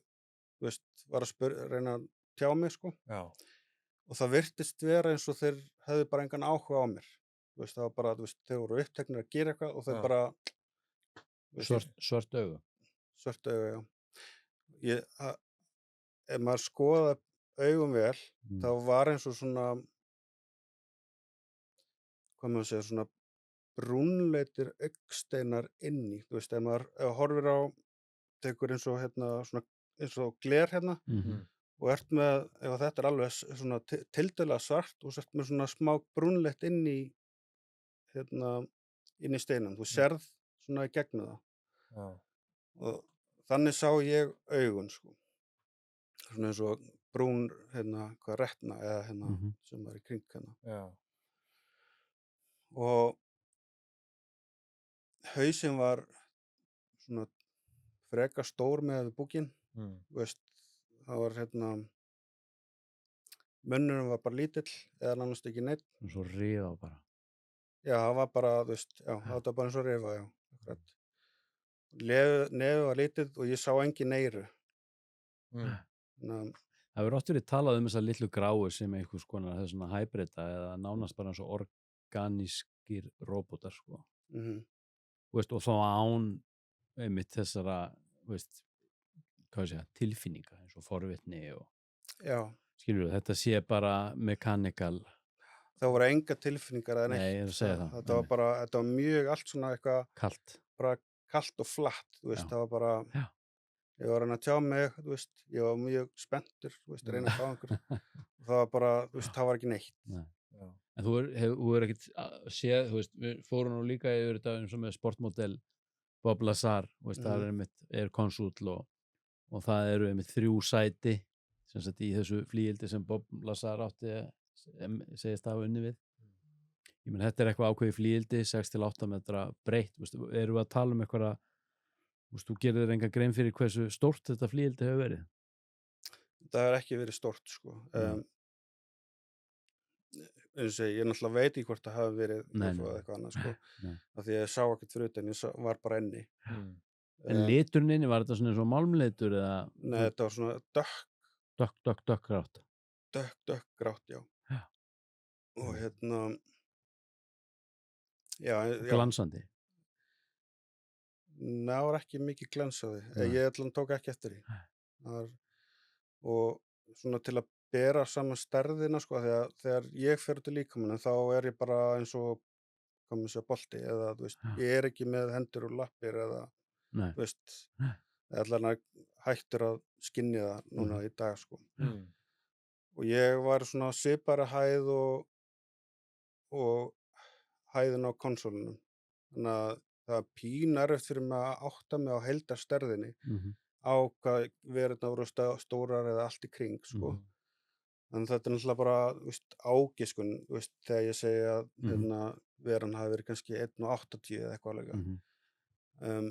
var að reyna að tjá mig, sko. Já. Og það virtist vera eins og þeir hefðu bara engan áhuga á mér. Það var bara, þeir voru uppteknir að gera eitthvað og þeir bara... Svört augu. Svört augu, já. Ef maður skoða augum vel, þá var eins og svona, hvað maður segja, svona brúnleitir augnsteinar inni. Ef maður horfir á, tekur eins og svona eins og gler og ert með, ef þetta alveg svona tiltölulega svart og sért með svona smá brúnleitt inn í steinum. Þú sérð svona í gegnum það. Og þannig sá ég augun, sko. Svona eins og brún, hvað retna eða sem var í kring Já. Og hausinn var svona frekar stór með búkinn. Það var munnurinn var bara lítill eða nánast ekki neitt. Svo rifa bara. Já, það var bara, það var bara eins og rifa, já. Nefið var lítið og ég sá engin eyru. Það verður oft verið talað þessar litlu gráu sem einhvers konar þessuna hæbreyta eða nánast bara eins og organískir róbótar, sko. Og þá án einmitt þessara, tilfinninga eins og forvitni og skilur þetta sé bara mechanical. Það voru enga tilfinningar eða neitt. Nei, ég er að segja það. Þetta var mjög allt svona eitthvað kalt. Bara kalt og flatt, það var bara ég var að tjá mig, ég var mjög spenntur, reyna að fá einhver. Það var bara, það var ekki neitt. Nei. En þú er ekkert séð, við fórum nú líka yfir þetta eins og með sportmodell Bob Lazar, það er konsúll og það eru einmitt 3 sæti sem sagt í þessu flygildi sem Bob Lazar átti segist að hafa unnið við. Ég menn, þetta er eitthvað ákveðið flygildi, 6-8 metra breitt, erum við að tala eitthvað, þú gerir þér enga grein fyrir hversu stórt þetta flygildi hefur verið? Það hefur ekki verið stórt, sko. Ég náttúrulega veit ekki hvort það hafi verið eitthvað annað, sko. Af því að ég sá ekkert fyrir utan, ég var bara inni. En liturinn inni, var þetta svona eins og málmlitur eða? Nei, þetta var svona dökkgrátt. Dökkgrátt, já. Og já. Glansandi? Nei, það var ekki mikið glans á því. Ég tók ekki eftir því. Og svona til að bera saman stærðina, sko, þegar ég fer út í líkamann, þá er ég bara eins og, hvað maður segja, bolti, eða, ég er ekki með hendur og lappir, eða, allan hættur að skynja það núna í dag, sko. Og ég var svona svipari hæð og hæðin á konsólunum. Þannig að það er pínarlegt fyrir mig að átta mig á heildarstærðinni á hvað verurnar voru stórar eða allt í kring, sko. En þetta er náttúrulega bara, ágiskun, þegar ég segi að veran hafi verið kannski 1,80 eða eitthvað alveg. um,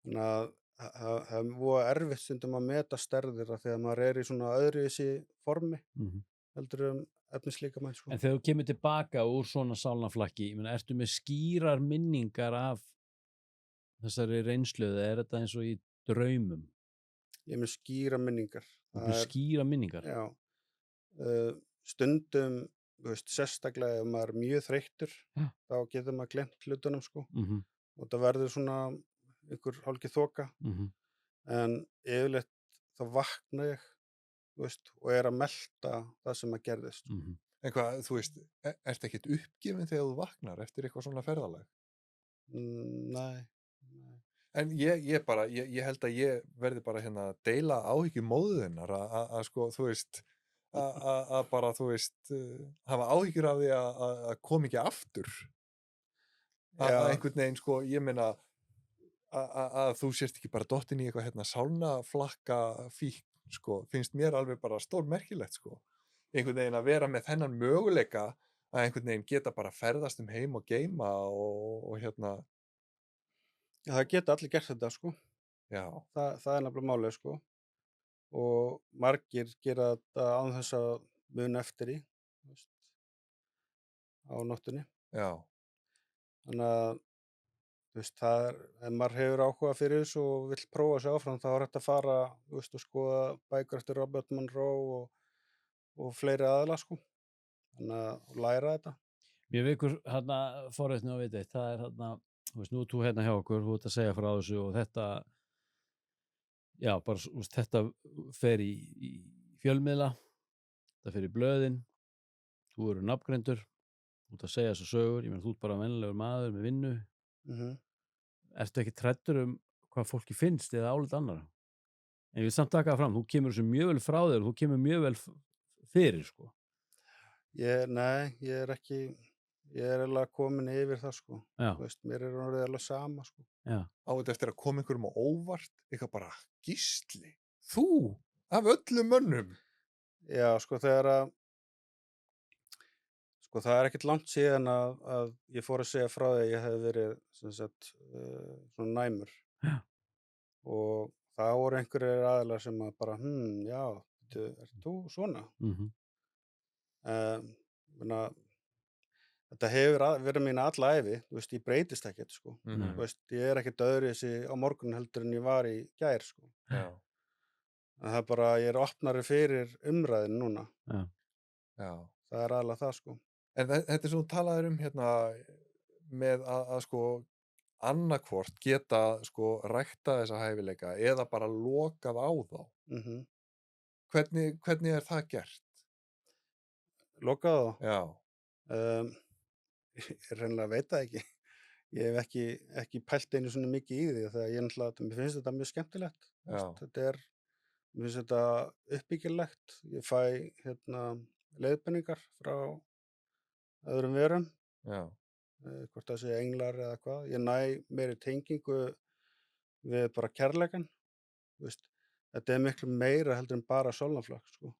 þannig að það er voða erfitt stundum að meta stærðir af því að maður í svona öðruvísi formi heldur efnislíkamann, sko. En þegar þú kemur tilbaka úr svona sálnaflakki, ég meina, ertu með skýrar minningar af þessari reynslu eða er þetta eins og í draumum? Ég er með skýra minningar. Þú ert með skýra minningar? Já. Stundum, þú veist, sérstaklega ef maður er mjög þreyttur, þá getur maður gleymt hlutunum, sko. Og það verður svona einhver hálfgerð þoka. En yfirleitt þá vakna ég, þú veist, og er að melta það sem að gerðist. En hvað, þú veist, ertu ekkert uppgefin þegar þú vaknar eftir eitthvað svona ferðalag? Nei. En ég held að ég verði bara hérna að deila áhyggjum móður þinnar að sko, þú veist, að bara, þú veist, hafa áhyggjur af því að koma ekki aftur. Að einhvern veginn, sko, ég meina að þú sést ekki bara dottin í eitthvað hérna sálnaflakka fíkn, sko, finnst mér alveg bara stór merkilegt, sko. Einhvern veginn að vera með þennan möguleika að einhvern veginn geta bara ferðast heim og geyma og hérna. Já, það geta allir gert þetta, sko. Já. Það er nefnilega málið, sko. Og margir gera þetta án þess að muna eftir í, þú veist, á nóttunni. Já. Þannig að, þú veist, ef maður hefur áhuga fyrir þessu og vill prófa sig áfram, þá er hægt að fara, þú veist, og skoða bækur eftir Robert Monroe og fleiri aðila, sko. Þannig að læra þetta. Mér vekur hérna forréttni að vita eitt, það er hérna, þú veist, nú þú hérna hjá okkur, þú ert að segja frá þessu og þetta, já, bara, þú veist, þetta fer í fjölmiðla, þetta fer í blöðin, þú eru nafngreindur, þú ert að segja þessu sögur, ég meina, þú ert bara venjulegur maður með vinnu, ertu ekki hræddur hvað fólki finnst eða álit annara? En við samt taka það fram, þú kemur þessu mjög vel frá þér og þú kemur mjög vel fyrir, sko. Nei, ég er alveg komin yfir það, sko. Já. Þú veist, mér er orðið alveg sama, sko. Já. Á þetta eftir að koma einhverjum á óvart, eitthvað bara Gísli, þú, af öllum mönnum. Já, sko, það er ekkert langt síðan að ég fór að segja frá því að ég hef verið, sem sagt, svona næmur. Já. Og það voru einhverjir aðilar sem að bara, já, ert þú svona? Þetta hefur verið mín alla ævi, þú veist, ég breytist ekkert, sko. Þú veist, ég er ekkert öðruvísi á morgun heldur en ég var í gær, sko. Já. En það er bara, ég er opnari fyrir umræðin núna. Já. Já. Það er aðalega það, sko. En þetta er svo talaður hérna með að sko annarkvort geta sko rækta þessa hæfileika eða bara lokað á þá. Hvernig er það gert? Lokað á? Já. Ég reynilega veit það ekki. Ég hef ekki pælt einu svona mikið í því þegar mér finnst þetta mjög skemmtilegt. Mér finnst þetta uppbyggilegt. Ég fæ leiðbeiningar frá öðrum verum. Já. Hvort það sé englar eða hvað. Ég næ meiri tengingu við bara kærleikann. Þetta er miklu meira heldur en bara sálnaflakk, sko.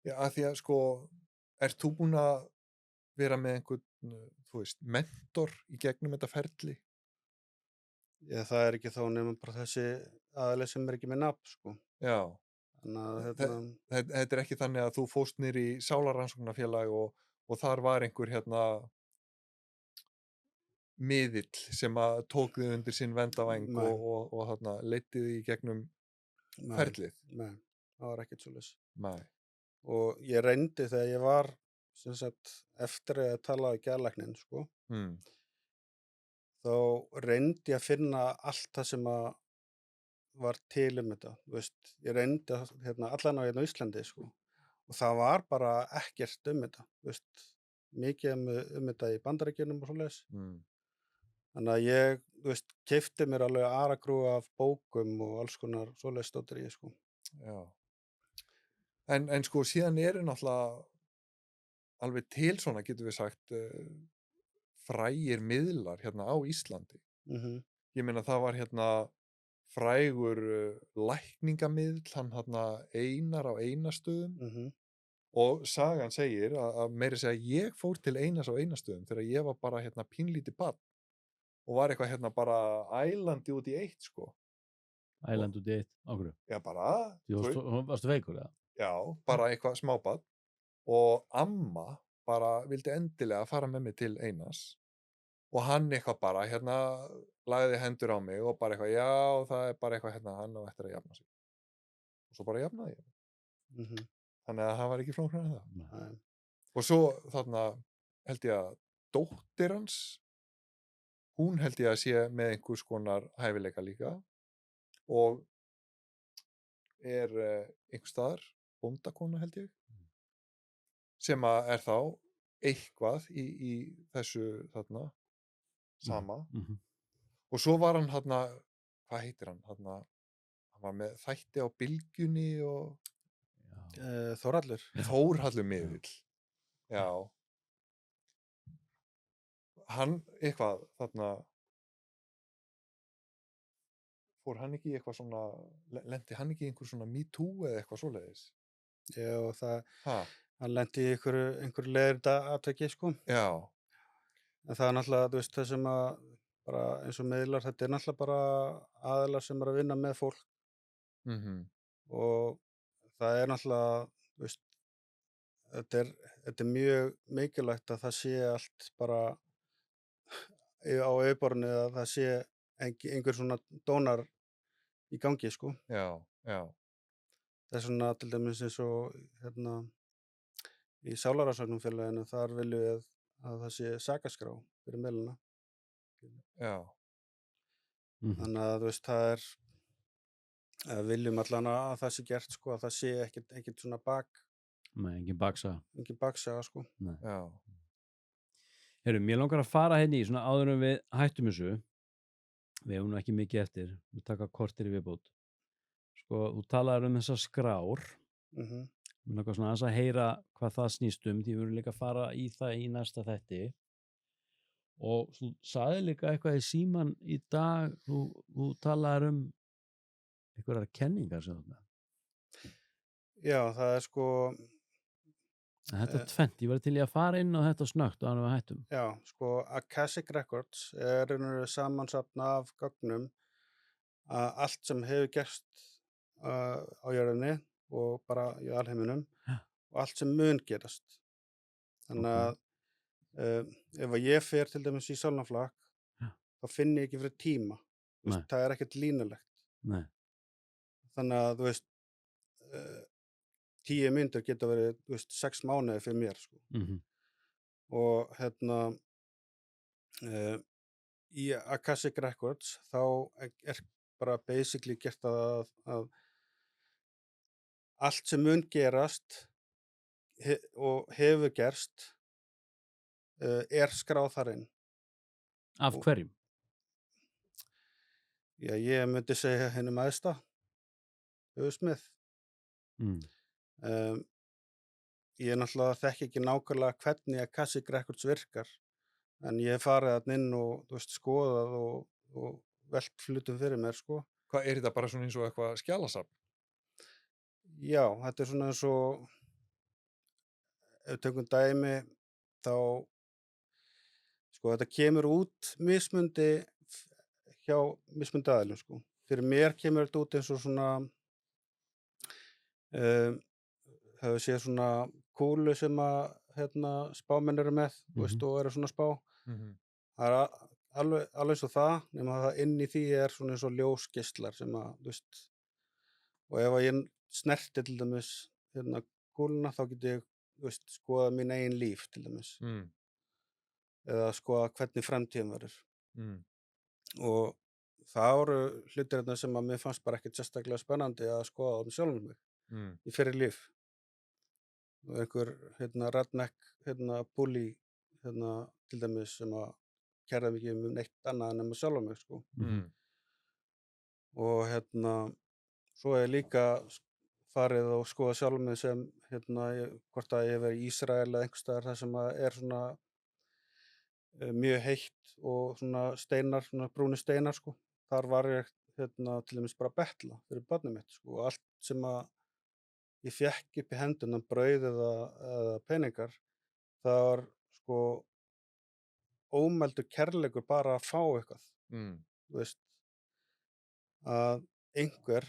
Já, af því að sko, ert þú búin að vera með einhvern, þú veist, mentor í gegnum þetta ferli? Já, það er ekki þá nema bara þessi aðili sem er ekki með nafn, sko. Já. Þannig að þetta er ekki þannig að þú fórst niður í sálarrannsóknarfélag og þar var einhver miðill sem að tók þig undir sinn vendavæng og þarna leiddi þig í gegnum ferlið? Nei, það var ekkert svoleiðis. Nei. Og ég reyndi þegar ég var, sem sagt, eftir að tala á geðlækninn, sko. Þá reyndi ég að finna allt það sem að var til þetta, þú veist. Ég reyndi allan á Íslandi, sko. Og það var bara ekkert þetta, þú veist. Mikið þetta í Bandaríkjunum og svoleiðis. Þannig að ég, þú veist, keypti mér alveg aragrúa af bókum og alls konar svoleiðis stóttir í, sko. Já. En sko, síðan náttúrulega alveg til svona, getum við sagt, frægir miðlar hérna á Íslandi. Ég meina, það var frægur lækningamiðl, hann Einar á Einastöðum. Og sagan segir að meira segja ég fór til Einars á Einastöðum þegar ég var bara pínlítið barn. og var eitthvað hérna bara ælandi út í eitt, sko. Æland út í eitt, ákveður. Já, bara, Varstu veikur, eða? já, bara eitthvað smábarn og amma bara vildi endilega fara með mig til Einars og hann eitthvað bara, hérna, lagði hendur á mig og bara eitthvað, já, það er bara eitthvað, hérna, hann á eftir að jafna sig. Og svo bara jafnaði ég. Þannig að það var ekki flóknara en það. Nei. Og svo þarna held ég að dóttir hans, hún held ég að sé með einhvers konar hæfileika líka og er einhvers staðar bóndakona held ég, sem að er þá eitthvað í þessu þarna sama. Og svo var hann þarna, hvað heitir hann, þarna, hann var með þætti á Bylgjunni og Þórhallur. Þórhallur miðill. Já. Hann eitthvað þarna, fór hann ekki í eitthvað svona, lenti hann ekki í einhver svona Me Too eða eitthvað svoleiðis? Já, hann lenti í einhverju leiðinda atviki, sko. Já. En það er náttúrulega, þú veist, það sem að bara eins og miðlar, þetta er náttúrulega bara aðilar sem er að vinna með fólk. Og það er náttúrulega, þú veist, þetta er mjög mikilvægt að það sé allt bara á yfirborðinu, að það sé einhver svona dónar í gangi, sko. Já. Það er svona til dæmis eins og hérna í Sálarrannsóknarfélaginu, þar viljum við að það sé sakaskrá fyrir miðlana. Já. Þannig að þú veist, það er viljum allan að það sé gert, sko, að það sé ekkert svona Nei, engin baksaga. Engin baksaga, sko. Nei. Já. Heyrðu, mér langar að fara hérna í svona áður en við hættum þessu. Við hefum nú ekki mikið eftir. Við taka kortir í viðbót. Sko, þú talaðir þessar skrár. Mér langar svona aðeins að heyra hvað það snýst því við erum líka að fara í það í næsta þætti. Og þú sagði líka eitthvað í síman í dag, þú talaðir einhverjar kenningar sem þarna. Já, það er sko... Þetta er tvennt, ég var til í að fara inn á þetta snöggt og hann við hættum. Já, sko, Akashic Records er samansafn af gögnum að allt sem hefur gerst á jörðinni og bara í alheiminum og allt sem mun gerast. Þannig að ef ég fer til dæmis í sólnaflak, þá finn ég ekki fyrir tíma. Veist, það er ekkert línulegt. Nei. Þannig að, þú veist, 10 mínútur geta verið, þú veist, 6 mánuði fyrir mér, sko. Og hérna, í Akashic Records, þá er bara basically gert að allt sem mun gerast og hefur gerst er skráð þar inn. Af hverjum? Já, ég myndi segja hinum æðsta, Smith. Ég náttúrulega þekki ekki nákvæmlega hvernig Akashic Records virkar, en ég hef farið þarna inn og, þú veist, skoðað og velt hlutum fyrir mér, sko. Hvað er þetta bara svona eins og eitthvað skjalasafn? Já, þetta er svona eins og ef við tökum dæmi, þá sko þetta kemur út mismundi hjá mismundi aðilum, sko. Fyrir mér kemur þetta út eins og svona hefur séð svona kúlu sem að spámenn eru með, þú veist, og eru svona spá. Það er alveg svo það, nema það inn í því er svona eins og ljósgeislar sem að, þú veist, og ef að ég snerti til dæmis kúluna, þá get ég, þú veist, skoða mín eigin líf til dæmis. Eða skoða hvernig framtíðin verður. Og það voru hlutir sem að mér fannst bara ekkert sérstaklega spennandi að skoða um sjálfum mig í fyrir líf. Og einhver redneck bully til dæmis sem að kærði mig ekki neitt annað en með sjálfum mig, sko. Og svo er líka farið og skoða sjálfum mig sem hvort að ég verið í Ísrael eða einhvers staðar þar sem að er svona mjög heitt og svona steinar, svona brúnir steinar, sko. Þar var ég til dæmis bara að betla fyrir barnið mitt, sko. Og allt sem að ég fékk upp í hendurna, brauð eða peningar, það var sko ómældur kærleikur bara að fá eitthvað, þú veist, að einhver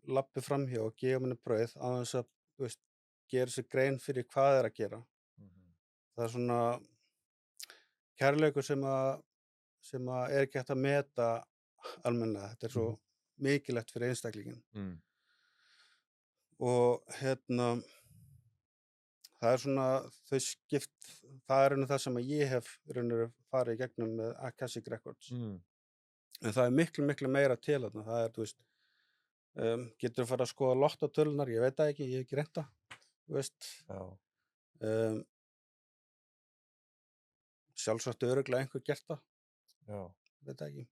labbi framhjá og gefa manni brauð á þess að, þú veist, gera sér grein fyrir hvað að gera. Það svona kærleikur sem er ekki hægt að meta almennilega. Þetta svo mikilvægt fyrir einstaklingin. Og það svona þau skipt, það það sem að ég hef farið í gegnum með Akashic Records. En það miklu meira til þarna. Það þú veist, getur þú farið að skoða lottótölunar, ég veit það ekki, ég hef ekki reynt það, þú veist. Já. Sjálfsagt örugglega einhver gert það. Já. Veit það ekki.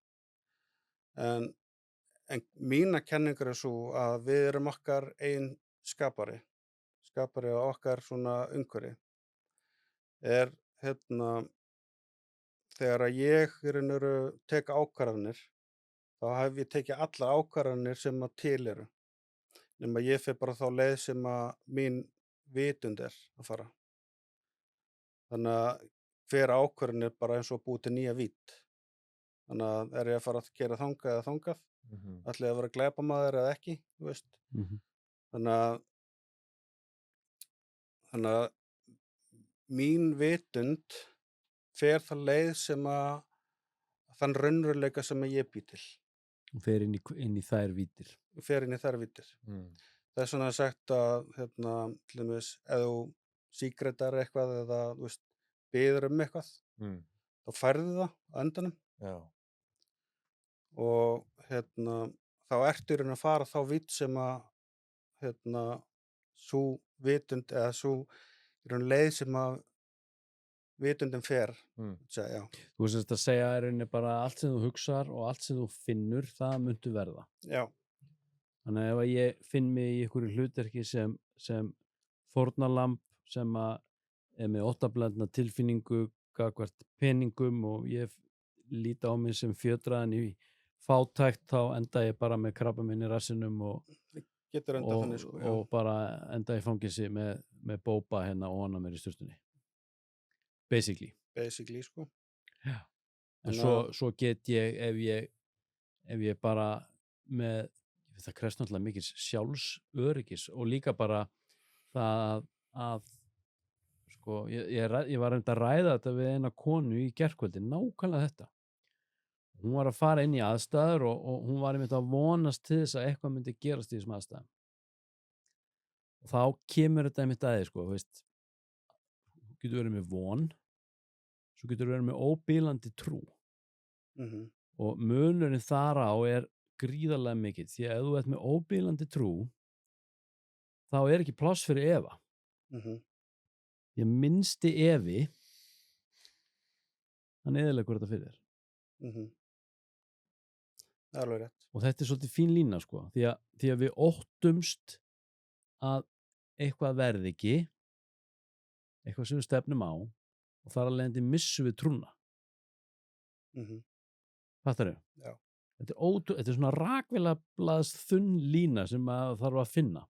En mína kenningar svo að við erum okkar ein skapari á okkar svona umhverfi. Þegar að ég tek ákvarðanir, þá hef ég tekið allar ákvarðanir sem að til eru. Nema ég fer bara þá leið sem að mín vitund að fara. Þannig að hver ákvörðun bara eins og búið til nýja vídd. Þannig að ég að fara að gera þangað eða þangað, ætla ég að vera glæpamaður eða ekki, þú veist. Þannig að mín vitund fer það leið sem að þann raunveruleika sem ég bý til. Og fer inn í þær víddir. Fer inn í þær víddir. Það er svona sagt að, til dæmis, ef þú síkretar eitthvað eða, þú veist, biður eitthvað, þá færðu það á endanum. Já. Og þá ertu að fara þá vídd sem að sú vitund eða sú leið sem að vitundin fer. Já. Þú veist að segja bara allt sem þú hugsar og allt sem þú finnur, það muntu verða. Já. Þannig ef ég finn mig í einhverju hlutverki sem fórnarlamb sem að með óttablendna tilfinningu gagnvart peningum og ég líti á mig sem fjötraðan í fátækt, þá enda ég bara með krabbamein í rassinum og bara enda ég fangelsi með bóba ofan á mér í sturtunni. Basically, sko. Já. En svo get ég, ef ég bara með, það krefst náttúrulega mikið sjálfsöryggis og líka bara það að sko, ég var að ræða þetta við eina konu í gærkvöldi, nákvæmlega þetta. Hún var að fara inn í aðstæður og hún var einmitt að vonast til þess að eitthvað myndi gerast í þessum aðstæðum. Og þá kemur þetta einmitt að þig, sko, þú veist, þú getur verið með von, svo getur verið með óbilandi trú. Og munurinn þar á gríðarlega mikið, því að ef þú ert með óbilandi trú, þá ekki pláss fyrir efa. Ég minnsti efi, hann eyðileggur þetta fyrir þér. Það alveg rétt. Og þetta svolítið fín lína, sko, því að við óttumst að eitthvað verði ekki, eitthvað sem við stefnum á, og þar að leiðandi missum við trúna. Fattarðu? Já. Þetta svona rakvélablaðs þunn lína sem að þarf að finna.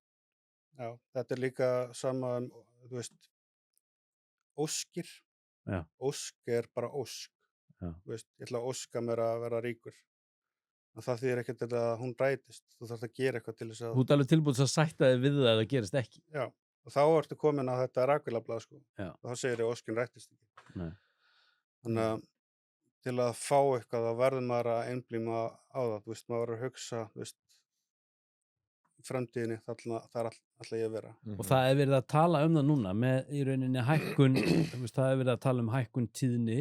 Já, þetta líka sama, þú veist, óskir. Já. Ósk bara ósk. Já. Þú veist, ég ætla að óska mér að vera ríkur. En það þýðir ekkert að hún rætist. Þú þarft að gera eitthvað til þess að... Þú alveg tilbúin að sætta þig við það að það gerist ekki. Já, og þá ertu komin á þetta rakvélablað, sko. Já. Og þá segir ég óskin rætist ekki. Nei. Þannig að til að fá eitthvað, þá verður maður að einblíma á það. Þú veist, maður verður að hugsa, þú veist, framtíðinni, það ætla ég að vera. Og það verið að tala um það núna með í rauninni hækkun, það verið að tala um hækkun tíðni,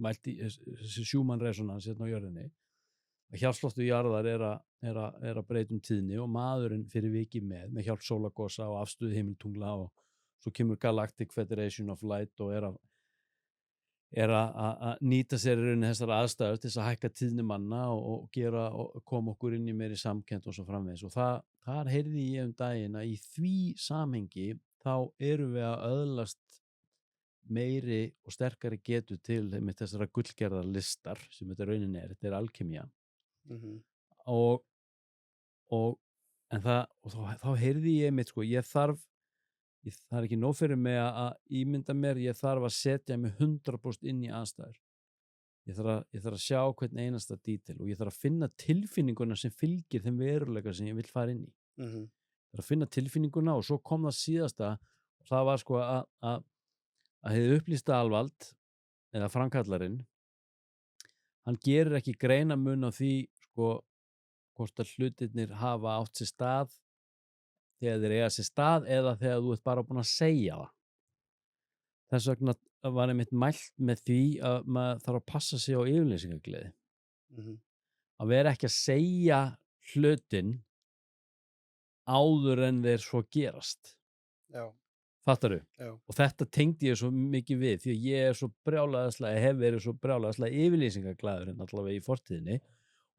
mælt í þessi Schumann resonans hérna á jörðinni. Hjartsláttur jarðar að breyta tíðni og maðurinn fyrir vikið með hjálp sólargosa og afstöðu himintungla og svo kemur Galactic Federation of Light og að nýta sér í rauninni þessar aðstæður til þess að hækka tíðni manna og koma okkur inn í meiri samkennd og svo framvegis. Og þar heyrði ég daginn að í því samhengi þá erum við að öðlast meiri og sterkari getu til með þessara gullgerðar listar sem þetta rauninni þetta alkemía. Og þá heyrði ég mitt, sko, ég þarf það er ekki nóg fyrir mig að ímynda mér, ég þarf að setja mig 100% inn í aðstæður. Ég þarf að sjá hvern einasta dítil og ég þarf að finna tilfinninguna sem fylgir þeim veruleika sem ég vil fara inn í. Mhm. Ég þarf að finna tilfinninguna og svo kom það síðasta og það var sko að hefði upplýsta alvald eða framkallarinn, hann gerir ekki greinamun á því sko hvort að hlutirnir hafa átt sér stað þegar þeir eiga sér stað eða þegar þú ert bara búin að segja það. Þess vegna var einmitt mælt með því að maður þarf að passa sig á yfirlýsingagleði. Mhm. Að vera ekki að segja hlutin áður en þeir svo gerast. Já, Fattaru? já. Og þetta tengdi ég svo mikið við því að ég er svo brjálæðislega, hef verið svo brjálæðislega yfirlýsingaglaður en allavega í fortíðinni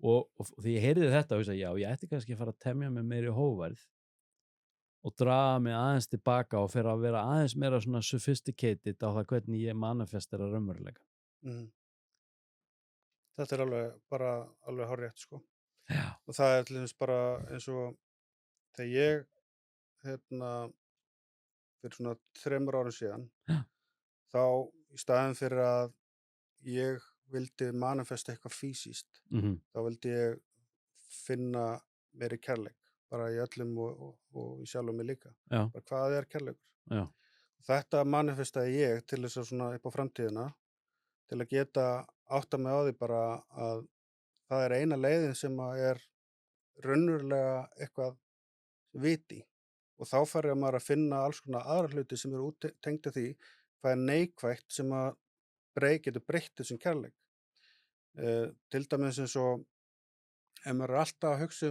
og því ég heyrði þetta og ég sagði, já, ég ætti kannski að fara að temja mig meiri hógværð og draga mig aðeins tilbaka og fyrir að vera aðeins meira svona sophisticated á það hvernig ég manifestera raunveruleika. Mhm. Þetta er alveg hárrétt, sko. Já. Og það er til dæmis bara eins og þegar ég, fyrir svona 3 árum síðan, Já. þá í staðinn fyrir að ég vildi manifesta eitthvað fysiskt, þá vildi ég finna meiri kærleik, bara í öllum og í sjálfum mig líka. Já. Bara hvað er kærleikur? Já. Þetta manifestaði ég til þess að svona upp á framtíðina, til að geta átta mig á því bara að það er eina leiðin sem að er raunverulega eitthvað viti. Og þá fer maður að finna alls konar aðra hluti sem eru tengd því hvað er neikvætt sem að getur breytt þessum kærleik. Til dæmis eins og ef maður er alltaf að hugsa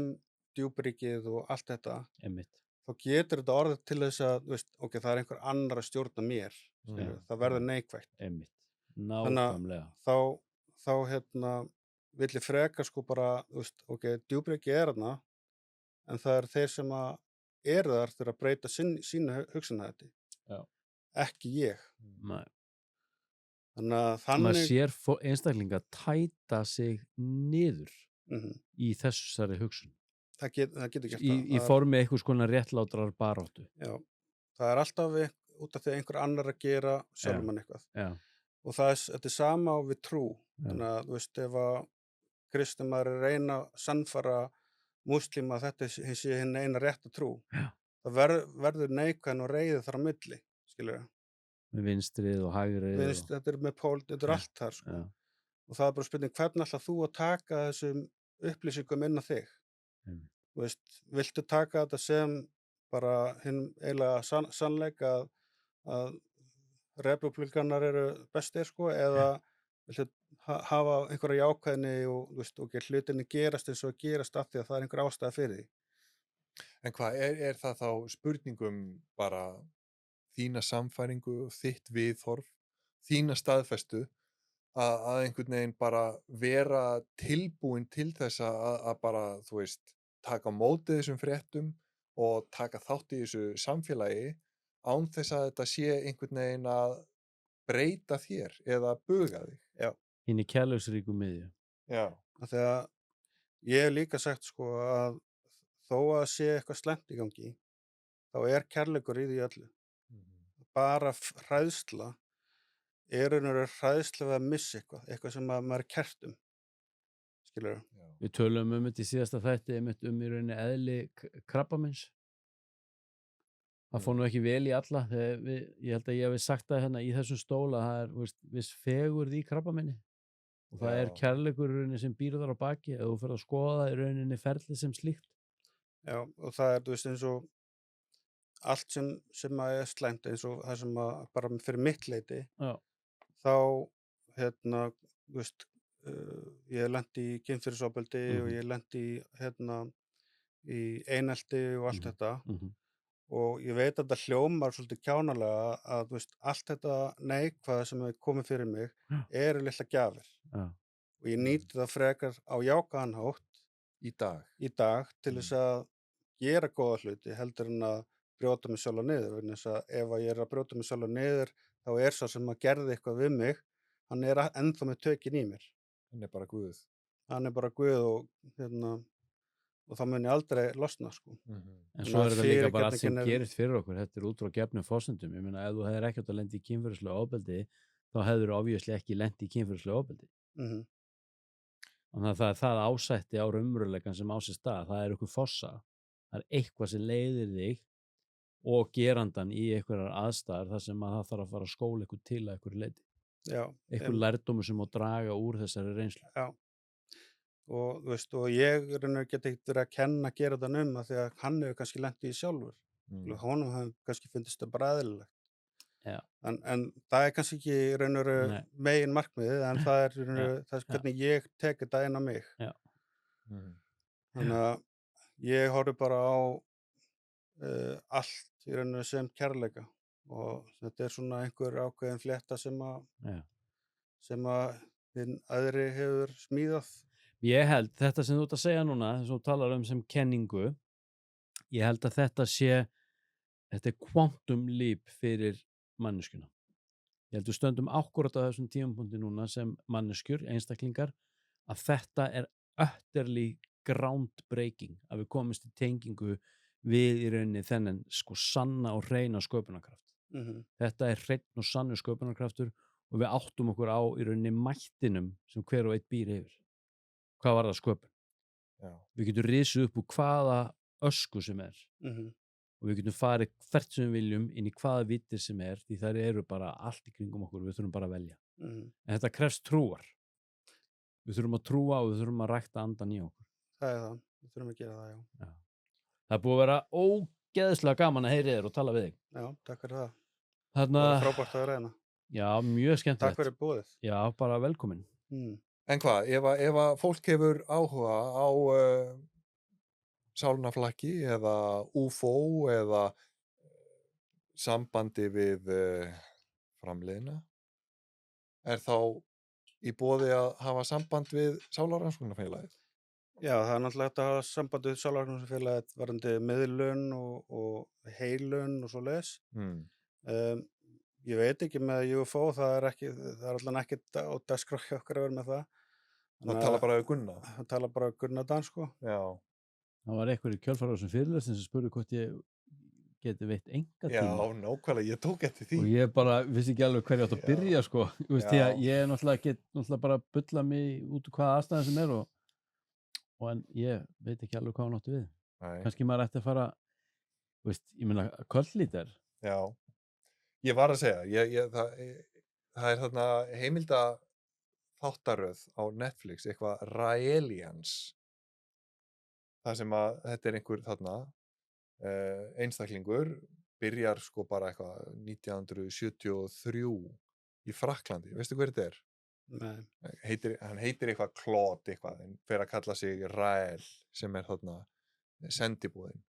djúpríkið og allt þetta, Einmitt. þá getur þetta orðið til þess að, ok, það er einhver annar að stjórna mér, það verður neikvætt. Einmitt. Nákvæmlega. Þá vill ég frekar sko bara, ok, djúpríkið er þarna, en það er þeir sem að eru þar til að breyta sínu hugsunarhætti. Já. Ekki ég. Nei. Þannig maður sér einstaklinga tæta sig niður í þessari hugsun. Það getur gert í formi einhvers konar réttlátrar baráttu. Já, það er alltaf út af því að einhver annar að gera sjálfum hann eitthvað. Já. Og þetta er sama á við trú. Þannig að þú veist, ef að kristnir er reyna að sannfæra múslima að þetta sé hinn eina rétta trú, það verður neikvæðin og reiði þar á milli, skilurðu. Með vinstrið og hægrið. Þetta er með þetta er allt þar, sko. Já. Og það er bara spurning, hvernig ætlar þú að taka þessum upplýsingum inn á þig? Þú veist, viltu taka þetta sem bara hinn eiginlega sannleika að republikanar eru bestir, sko, eða viltu hafa einhverja jákvæðni og þú veist, ok, hlutinni gerast eins og gerast af því að það er einhver ástæða fyrir því. En hvað, er það þá spurningum bara þína samfæringu, þitt viðhorf, þína staðfestu að einhvern veginn bara vera tilbúin til þess að bara, þú veist, taka á móti þessum fréttum og taka þátt í þessu samfélagi án þess að þetta sé einhvern veginn að breyta þér eða buga þig? Já. Inn í kærleiksríku miðju. Já. Þegar ég hef líka sagt, sko, að þó að sé eitthvað slæmt í gangi, þá er kærleikur í því öllu. Bara hræðsla er hræðsla við að missa eitthvað sem maður er kært skilurðu. Við tölum þetta í síðasta þætti í rauninni eðli krabbameins. Það fór nú ekki vel í alla ég held að ég hef sagt það hérna í þessum stóla, það er viss fegurð í krabbameini og það er kærleikur í rauninni sem býr þar á baki ef þú fer að skoða í rauninni ferlið sem slíkt. Já, og það er, þú veist, eins og allt sem að er slæmt, eins og það sem að bara fyrir mitt leyti, þá þú veist, ég lent í kynferðisofbeldi og ég lent í einelti og allt þetta og ég veit að þetta hljómar svolítið kjánalega að þú veist, allt þetta neikvæða sem hefur komið fyrir mig eru litla gjafir og ég nýti það frekar á jákvæðan hátt í dag til þess að gera góða hluti heldur en að brjóta mig sjálf niður, vegna þess að ef ég er að brjóta mig sjálf niður þá er sá sem að gerði eitthvað við mig, hann er ennþá með tökin í mér. Hann er bara Guð. Hann er bara Guð og og þá mun ég aldrei losna, sko. En svo þetta líka bara allt sem fyrirgefningin gerist fyrir okkur, þetta út frá gefnum forsendum. Ég meina, ef þú hefðir ekkert að lenda í kynferðislega ofbeldi, þá hefur obviously ekki lent í kynferðislega ofbeldi. Þannig að það er það ásætti á raunveruleikann sem á sér stað. Það er einhver fossa. Það er eitthvað sem leiðir þig og gerandan í einhverjar aðstæður þar sem að það þarf að fara að skóla eitthvað til að einhverju leyti. Já. Einhver lærdómur sem má draga úr þessari reynslu. Já. Og, þú veist, og ég get ekkert verið að kenna að gera þetta af því að hann hefur kannski lent í því sjálfur. Honum hefur kannski fundist það bara eðlilegt. Já. En það er kannski ekki megin markmiðið, en það er, það er hvernig ég tek þetta inn á mig. Já. Þannig að ég horfi bara á allt í rauninu sem kærleika, og þetta er svona einhver ákveðin flétta sem að hinn aðri hefur smíðað. Ég held, þetta sem þú ert að segja núna, þess að þú talar sem kenningu, ég held að þetta er quantum leap fyrir manneskjuna. Ég held við stöndum akkúrat á þessum tímapunkti núna sem manneskjur, einstaklingar, að þetta er utterly groundbreaking, að við komumst í tengingu við í rauninni þennan sanna og hreina sköpunarkraft. Þetta er hreinn og sannur sköpunarkraftur og við áttum okkur á í rauninni mættinum sem hver og einn býr yfir. Hvað var það sköpun? Já. Við getum risið upp úr hvaða ösku sem er og við getum farið hvert sem við viljum inn í hvaða vittir sem er, því þær eru bara allt í kringum okkur, við þurfum bara að velja. En þetta krefst trúar. Við þurfum að trúa og við þurfum að rækta andan í okkur. Það er það, við þurfum að gera það, já. Það er búið að vera ógeðslega gaman að heyri þér og tala við þig. Já, takk fyrir það. Það var frábært að vera hérna. Já, mjög skemmtilegt. Takk fyrir boðið. Já, bara velkomin. En hvað, ef að fólk hefur áhuga á sálnaflakki eða UFO eða sambandi við framliðina, er þá í boði að hafa samband við sálarrannsóknarfélagið? Já, það er náttúrulega hægt að hafa samband við sálarrannsóknarfélagið varðandi miðlun og heilun og svoleiðis. Ég veit ekki með UFO, það er allan ekkert á dagskrá hjá okkar að vera með það. Það tala bara við Gunna? Það tala bara við Gunna Dan, sko. Já. Það var eitthvað í kjölfar á þessum fyrirlestum sem spurði hvort ég geti veitt enga tíma. Já, nákvæmlega, ég tók eftir því. Og ég bara vissi ekki alveg hverju átt að byrja, sko. Því að ég náttúrulega bara bulla mig út úr hvaða aðstæðan sem er en ég veit ekki alveg hvað hann átti við. Kannski maður ætti að fara, ég meina, kvöldlítar. Já. Ég var að segja, það er þarna heimilda þáttaröð á Netflix, eitthvað Raelians, það sem að þetta er einhver þarna einstaklingur, byrjar sko bara eitthvað 1973 í Frakklandi, veistu hver þetta er? Nei. Hann heitir eitthvað Claude eitthvað, en fer að kalla sig Rael, sem er þarna sendibúðin,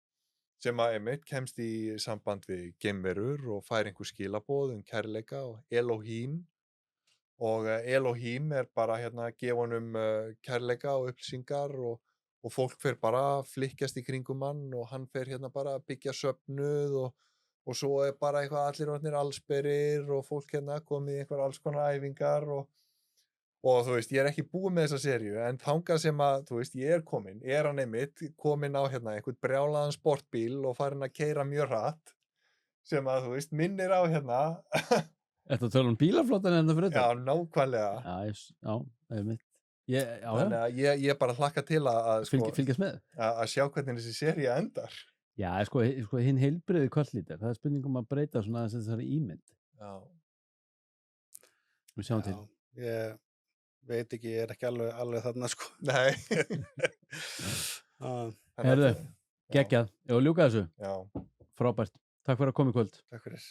sem að einmitt kemst í samband við geimverur og fær einhver skilaboð kærleika og Elohim, og Elohim er bara að gefa honum kærleika og upplýsingar og fólk fer bara að flykkjast í kringum hann og hann fer bara að byggja söfnuð og svo er bara eitthvað allir orðnir allsberir og fólk komið í einhver alls konar æfingar og þú veist, ég er ekki búið með þessa seríu, en þangað sem að, þú veist, ég er komin, er hann einmitt komin á einhvern brjálaðan sportbíl og farin að keyra mjög hratt, sem að, þú veist, minnir á Ertu að tala bílaflottan en það fyrir þetta? Já, nákvæmlega. Já, einmitt. Þannig að ég bara hlakka til að fylgjast með. Að sjá hvernig þessi sería endar. Já, sko hinn heilbrigði kvöldlítar, það er spurningum að breyta svona þessari ímynd. Já. Við sjáum til. Ég veit ekki, ég er ekki alveg þarna, sko. Nei. Herðu, geggjað. Ég var að ljúka þessu. Já. Frábært. Takk fyrir að koma í kvöld. Takk fyrir.